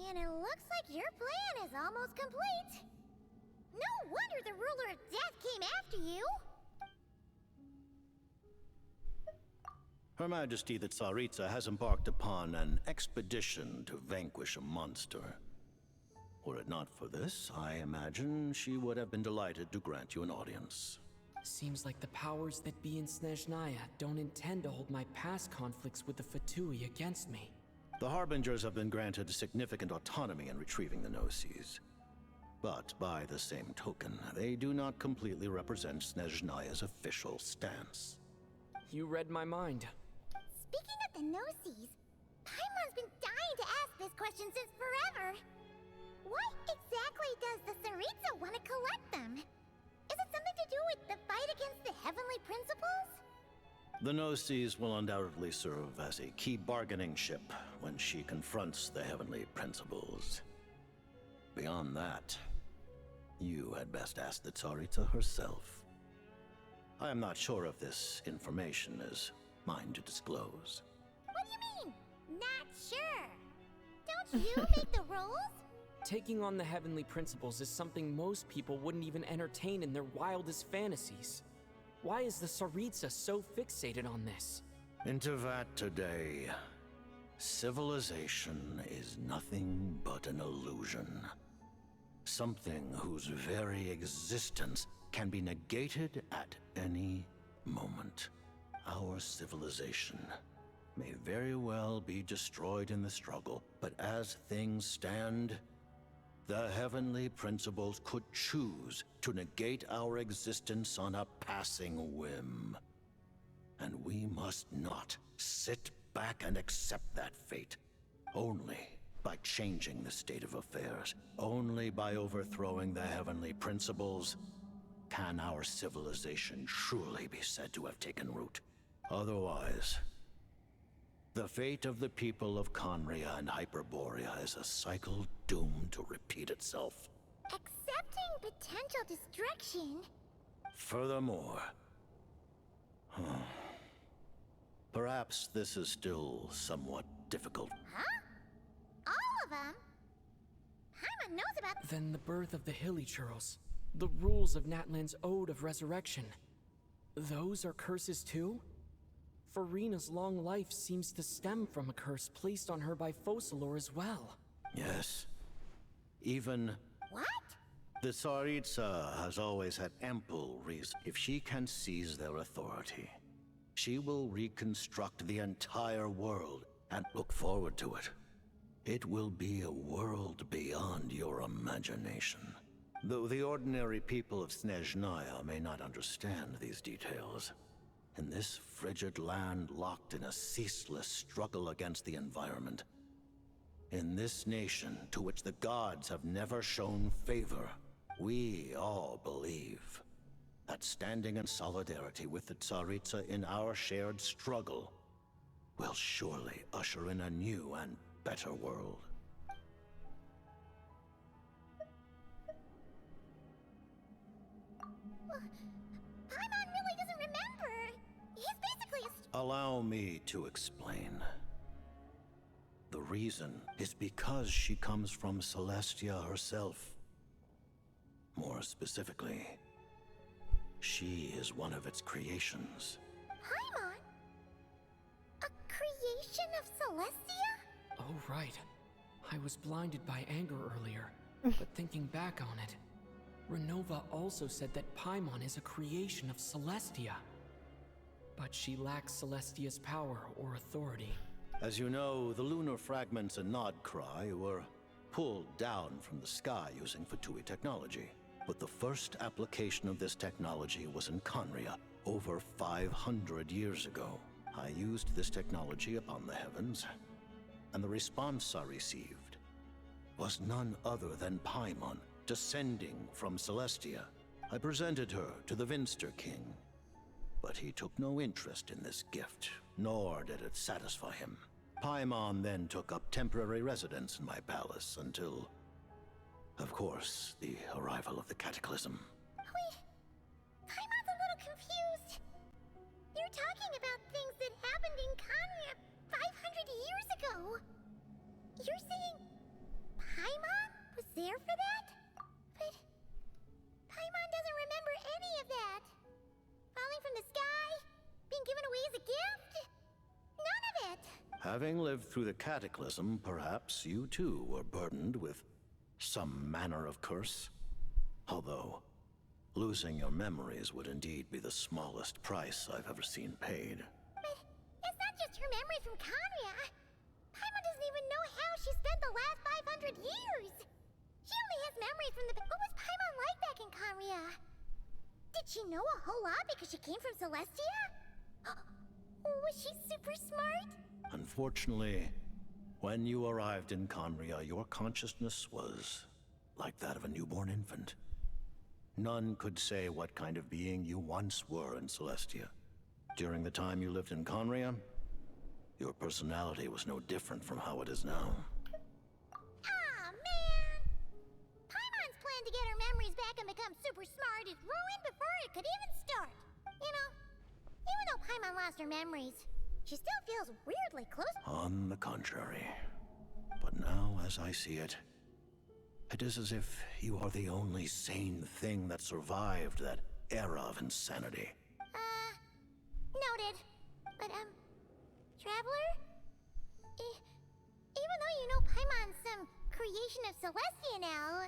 And it looks like your plan is almost complete. No wonder the ruler of death came after you. Her Majesty the Tsaritsa has embarked upon an expedition to vanquish a monster. Were it not for this, I imagine she would have been delighted to grant you an audience. Seems like the powers that be in Snezhnaya don't intend to hold my past conflicts with the Fatui against me. The Harbingers have been granted significant autonomy in retrieving the Gnosis. But by the same token, they do not completely represent Snezhnaya's official stance. You read my mind. Speaking of the Gnosis, Paimon's been dying to ask this question since forever. Why exactly does the Tsaritsa want to collect them? Is it something to do with the fight against the Heavenly Principles? The Gnosis will undoubtedly serve as a key bargaining chip when she confronts the Heavenly Principles. Beyond that, you had best ask the Tsaritsa herself. I am not sure if this information is mine to disclose. What do you mean, not sure? Don't you make the rules? Taking on the Heavenly Principles is something most people wouldn't even entertain in their wildest fantasies. Why is the Tsaritsa so fixated on this? In Teyvat today, civilization is nothing but an illusion. Something whose very existence can be negated at any moment. Our civilization may very well be destroyed in the struggle, but as things stand, the Heavenly Principles could choose to negate our existence on a passing whim. And we must not sit back and accept that fate. Only by changing the state of affairs, only by overthrowing the Heavenly Principles, can our civilization truly be said to have taken root. Otherwise, the fate of the people of Conria and Hyperborea is a cycle doomed to repeat itself. Accepting potential destruction? Furthermore, perhaps this is still somewhat difficult. Huh? All of them? Paimon knows about— Then the birth of the Hilichurls, the rules of Natlan's Ode of Resurrection, those are curses too? Farina's long life seems to stem from a curse placed on her by Focalor as well. Yes. Even... What? The Tsaritsa has always had ample reason. If she can seize their authority, she will reconstruct the entire world and look forward to it. It will be a world beyond your imagination. Though the ordinary people of Snezhnaya may not understand these details, in this frigid land locked in a ceaseless struggle against the environment, in this nation to which the gods have never shown favor, we all believe that standing in solidarity with the Tsaritsa in our shared struggle will surely usher in a new and better world. Paimon really doesn't remember. He's basically Allow me to explain. The reason is because she comes from Celestia herself. More specifically, she is one of its creations. Paimon? A creation of Celestia? Oh, right. I was blinded by anger earlier, but thinking back on it, Renova also said that Paimon is a creation of Celestia. But she lacks Celestia's power or authority. As you know, the lunar fragments in Nodcry were pulled down from the sky using Fatui technology. But the first application of this technology was in Conria, over 500 years ago. I used this technology upon the heavens, and the response I received was none other than Paimon, descending from Celestia. I presented her to the Vinster King, but he took no interest in this gift, nor did it satisfy him. Paimon then took up temporary residence in my palace until, of course, the arrival of the Cataclysm. Wait, Paimon's a little confused. You're talking about things that happened in Conria 500 years ago. You're saying Paimon was there for that? But Paimon doesn't remember any of that. Falling from the sky? Being given away as a gift? None of it! Having lived through the Cataclysm, perhaps you too were burdened with some manner of curse. Although, losing your memories would indeed be the smallest price I've ever seen paid. But it's not just her memory from Conria. Paimon doesn't even know how she spent the last 500 years. She only has memories from the— What was Paimon like back in Conria? Did she know a whole lot because she came from Celestia? Was she super smart? Unfortunately, When you arrived in Conria, your consciousness was like that of a newborn infant. None could say what kind of being you once were in Celestia. During the time you lived in Conria, your personality was no different from how it is now. Aw, man! Paimon's plan to get her memories back and become super smart is ruined before it could even start. You know, even though Paimon lost her memories, she still feels weirdly close. On the contrary. But now, as I see it, it is as if you are the only sane thing that survived that era of insanity. Noted. But, Traveler? Even though you know Paimon's some creation of Celestia now,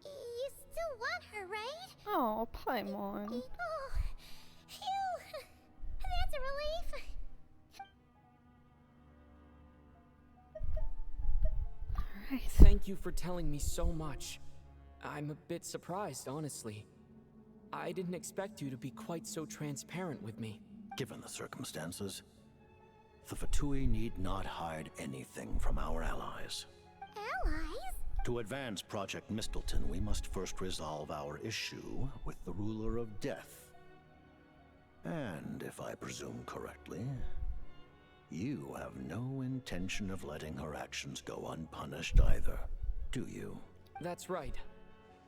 you still want her, right? Oh, Paimon. Oh, phew. That's a relief. Alright. Thank you for telling me so much. I'm a bit surprised, honestly. I didn't expect you to be quite so transparent with me. Given the circumstances, the Fatui need not hide anything from our allies. Allies? To advance Project Mistleton, we must first resolve our issue with the Ruler of Death. And if I presume correctly, you have no intention of letting her actions go unpunished either, do you? That's right.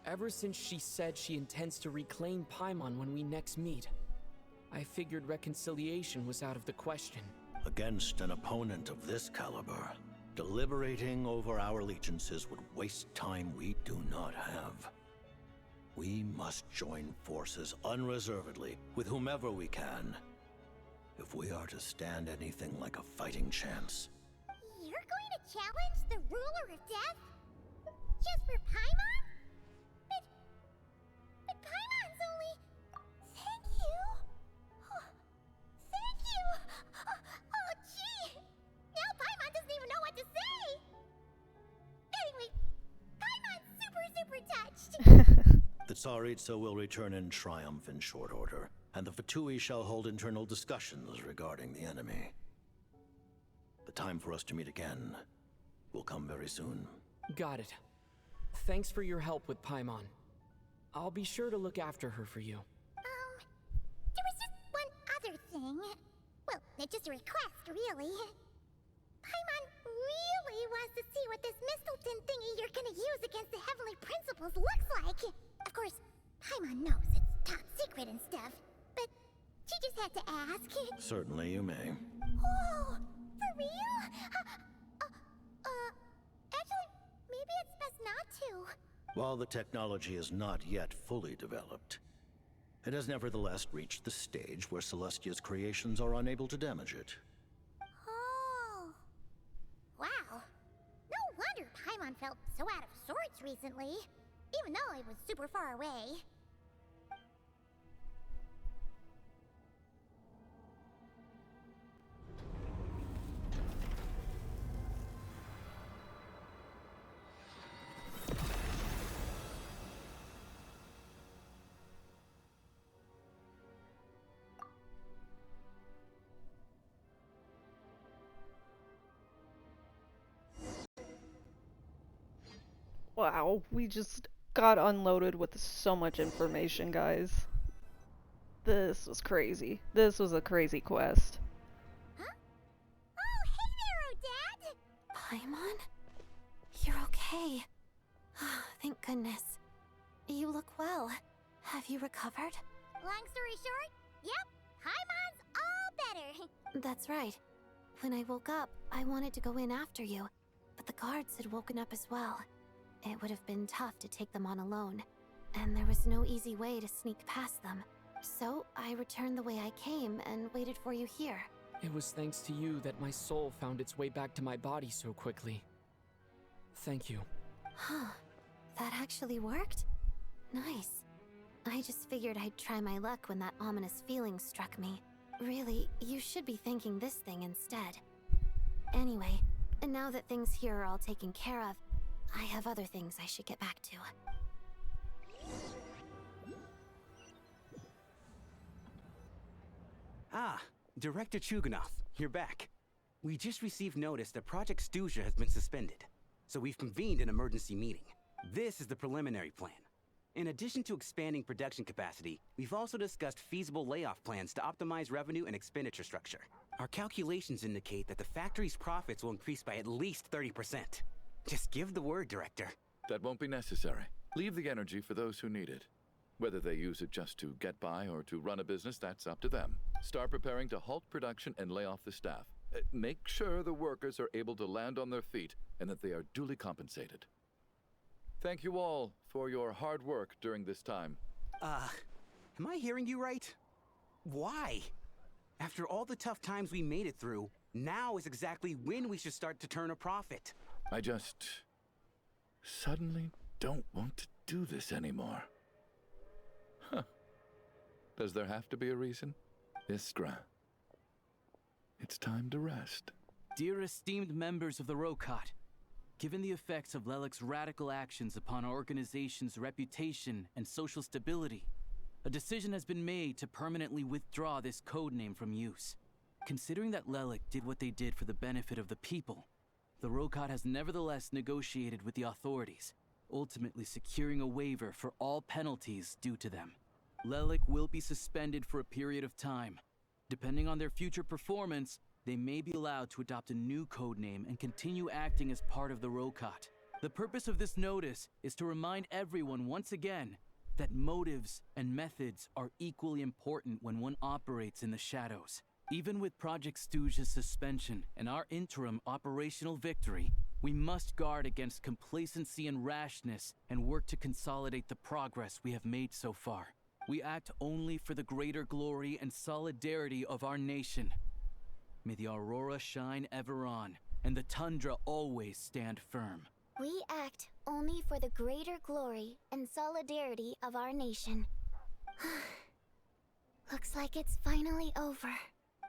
Ever since she said she intends to reclaim Paimon when we next meet, I figured reconciliation was out of the question. Against an opponent of this caliber, deliberating over our allegiances would waste time we do not have. We must join forces unreservedly with whomever we can, if we are to stand anything like a fighting chance. You're going to challenge the Ruler of Death? Just for Paimon? But Paimon's only... Thank you. Oh, thank you. Oh, gee. Now Paimon doesn't even know what to say. Anyway, Paimon's super touched. The Tsaritsa will return in triumph in short order, and the Fatui shall hold internal discussions regarding the enemy. The time for us to meet again will come very soon. Got it. Thanks for your help with Paimon. I'll be sure to look after her for you. There was just one other thing. Well, it's just a request, really. Paimon really wants to see what this Mistleton thingy you're gonna use against the Heavenly Principles looks like. Of course, Paimon knows it's top secret and stuff, but she just had to ask. Certainly you may. Whoa, for real? Actually, maybe it's best not to. While the technology is not yet fully developed, it has nevertheless reached the stage where Celestia's creations are unable to damage it. Oh. Wow. No wonder Paimon felt so out of sorts recently, even though it was super far away. Wow, we just got unloaded with so much information, guys. This was crazy. This was a crazy quest. Huh? Oh, hey there, Odette! Paimon? You're okay. Thank goodness. You look well. Have you recovered? Long story short, yep, Paimon's all better. That's right. When I woke up, I wanted to go in after you, but the guards had woken up as well. It would have been tough to take them on alone, and there was no easy way to sneak past them. So I returned the way I came and waited for you here. It was thanks to you that my soul found its way back to my body so quickly. Thank you. Huh. That actually worked? Nice. I just figured I'd try my luck when that ominous feeling struck me. Really, you should be thanking this thing instead. Anyway, and now that things here are all taken care of, I have other things I should get back to. Ah, Director Chugonoth, you're back. We just received notice that Project Snezhnaya has been suspended, so we've convened an emergency meeting. This is the preliminary plan. In addition to expanding production capacity, we've also discussed feasible layoff plans to optimize revenue and expenditure structure. Our calculations indicate that the factory's profits will increase by at least 30%. Just give the word, Director. That won't be necessary. Leave the energy for those who need it. Whether they use it just to get by or to run a business, that's up to them. Start preparing to halt production and lay off the staff. Make sure the workers are able to land on their feet and that they are duly compensated. Thank you all for your hard work during this time. Am I hearing you right? Why? After all the tough times we made it through, now is exactly when we should start to turn a profit. I just suddenly don't want to do this anymore. Huh. Does there have to be a reason? Iskra, it's time to rest. Dear esteemed members of the Rokat, given the effects of Lelic's radical actions upon our organization's reputation and social stability, a decision has been made to permanently withdraw this codename from use. Considering that Lelic did what they did for the benefit of the people, the Rokat has nevertheless negotiated with the authorities, ultimately securing a waiver for all penalties due to them. Lelic will be suspended for a period of time. Depending on their future performance, they may be allowed to adopt a new codename and continue acting as part of the Rokat. The purpose of this notice is to remind everyone once again that motives and methods are equally important when one operates in the shadows. Even with Project Snezhnaya's suspension and our interim operational victory, we must guard against complacency and rashness and work to consolidate the progress we have made so far. We act only for the greater glory and solidarity of our nation. May the aurora shine ever on, and the tundra always stand firm. We act only for the greater glory and solidarity of our nation. Looks like it's finally over.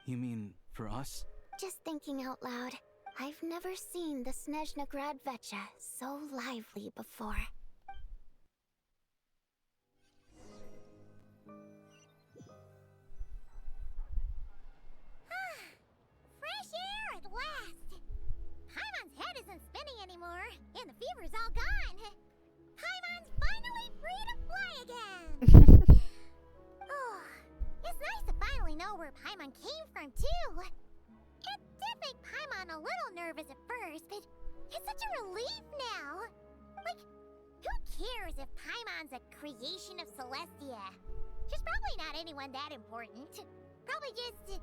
You mean for us? Just thinking out loud, I've never seen the Snezhnaya Vecha so lively before. Fresh air at last! Paimon's head isn't spinning anymore, and the fever's all gone. Paimon's finally free to fly again! Oh, it's nice to finally know where Paimon came from, too. It did make Paimon a little nervous at first, but it's such a relief now. Like, who cares if Paimon's a creation of Celestia? She's probably not anyone that important. Probably just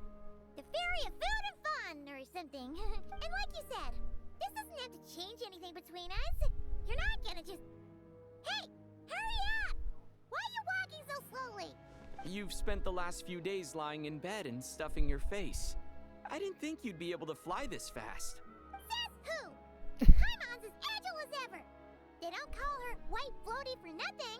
the fairy of food and fun or something. And like you said, this doesn't have to change anything between us. You're not gonna just... Hey, hurry up! Why are you walking so slowly? You've spent the last few days lying in bed and stuffing your face. I didn't think you'd be able to fly this fast. Says who? Paimon's as agile as ever. They don't call her White Floaty for nothing.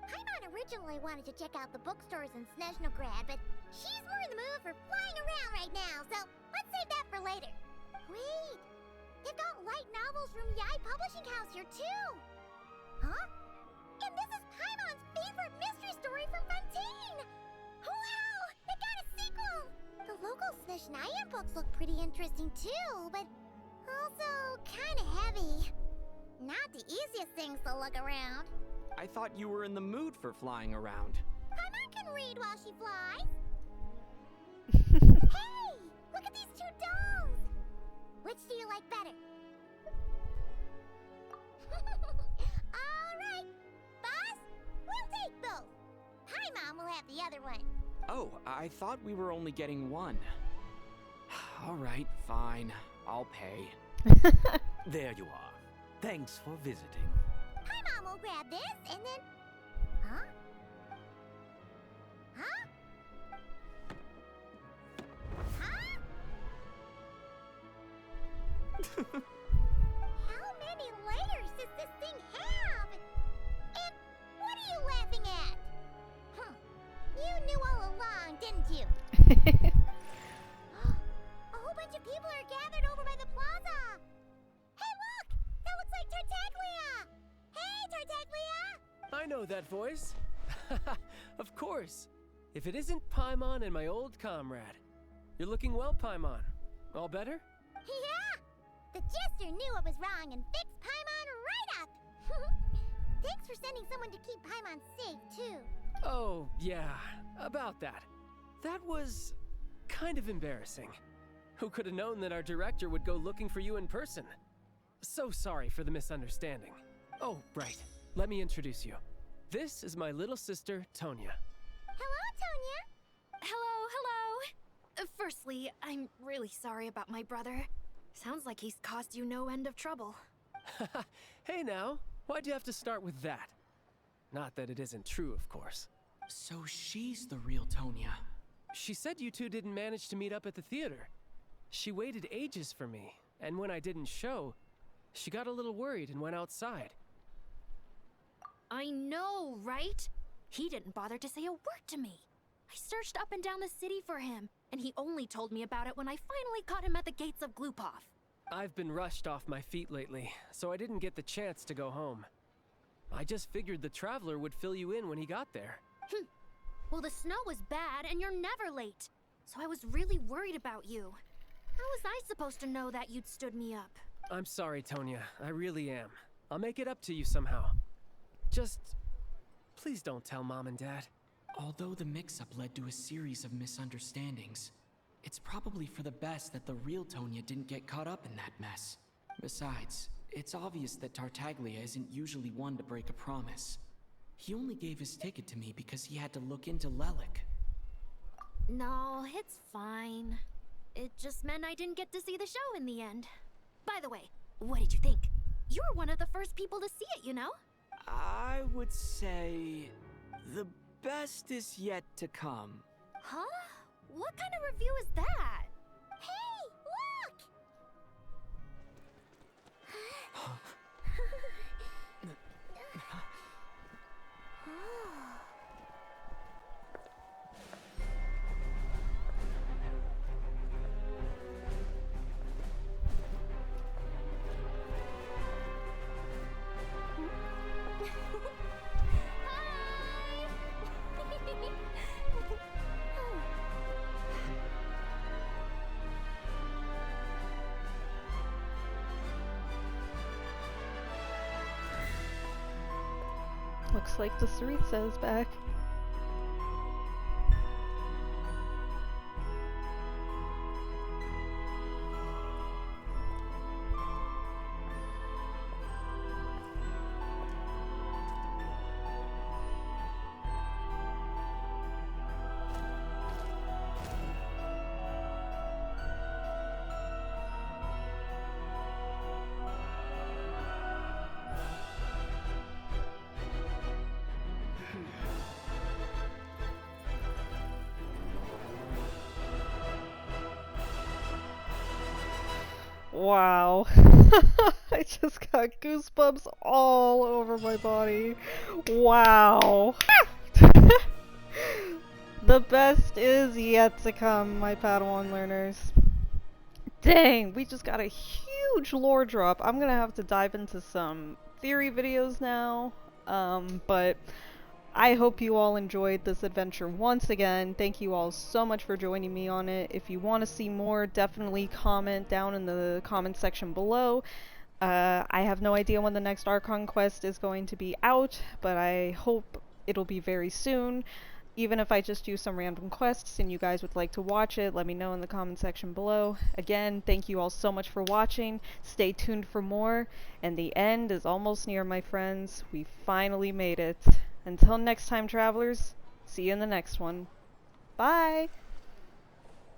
Paimon originally wanted to check out the bookstores in Snezhnaya, but she's more in the mood for flying around right now, so let's save that for later. Wait, they've got light novels from Yai Publishing House here too. Huh? And this is Paimon's favorite mystery story from Fontaine! Wow! They got a sequel! The local Snezhnaya books look pretty interesting too, but also kinda heavy. Not the easiest things to look around. I thought you were in the mood for flying around. Paimon can read while she flies. Hey! Look at these two dolls! Which do you like better? Alright, boss, we'll take both. Paimon will have the other one. Oh, I thought we were only getting one. Alright, fine. I'll pay. There you are. Thanks for visiting. Paimon will grab this and then... Huh? Huh? Huh? How many layers does this thing have? And what are you laughing at? Huh. You knew all along, didn't you? A whole bunch of people are gathered over by the plaza. Hey, look! That looks like Tartaglia! Hey, Tartaglia! I know that voice. Of course. If it isn't Paimon and my old comrade. You're looking well, Paimon. All better? Yeah! The Jester knew what was wrong and fixed Paimon right up! Thanks for sending someone to keep Paimon safe, too. Oh, yeah, about that. That was kind of embarrassing. Who could have known that our director would go looking for you in person? So sorry for the misunderstanding. Oh, right. Let me introduce you. This is my little sister, Tonya. Hello, Tonya. Hello. Firstly, I'm really sorry about my brother. Sounds like he's caused you no end of trouble. Hey now, why'd you have to start with that? Not that it isn't true, of course. So she's the real Tonya. She said you two didn't manage to meet up at the theater. She waited ages for me, and when I didn't show, she got a little worried and went outside. I know, right? He didn't bother to say a word to me. I searched up and down the city for him, and he only told me about it when I finally caught him at the gates of Glupov. I've been rushed off my feet lately, so I didn't get the chance to go home. I just figured the Traveler would fill you in when he got there. Well, the snow was bad, and you're never late. So I was really worried about you. How was I supposed to know that you'd stood me up? I'm sorry, Tonya. I really am. I'll make it up to you somehow. Just... please don't tell Mom and Dad. Although the mix-up led to a series of misunderstandings, it's probably for the best that the real Tonya didn't get caught up in that mess. Besides, it's obvious that Tartaglia isn't usually one to break a promise. He only gave his ticket to me because he had to look into Lelik. No, it's fine. It just meant I didn't get to see the show in the end. By the way, what did you think? You were one of the first people to see it, you know? I would say the best is yet to come. Huh? What kind of review is that? Hey, look! Looks like the Saritsa is back. Wow. I just got goosebumps all over my body. Wow. The best is yet to come, my Padawan learners. Dang, we just got a huge lore drop. I'm gonna have to dive into some theory videos now. But I hope you all enjoyed this adventure once again. Thank you all so much for joining me on it. If you want to see more, definitely comment down in the comment section below. I have no idea when the next Archon Quest is going to be out, but I hope it'll be very soon. Even if I just do some random quests and you guys would like to watch it, let me know in the comment section below. Again, thank you all so much for watching. Stay tuned for more. And the end is almost near, my friends. We finally made it. Until next time, travelers, see you in the next one. Bye!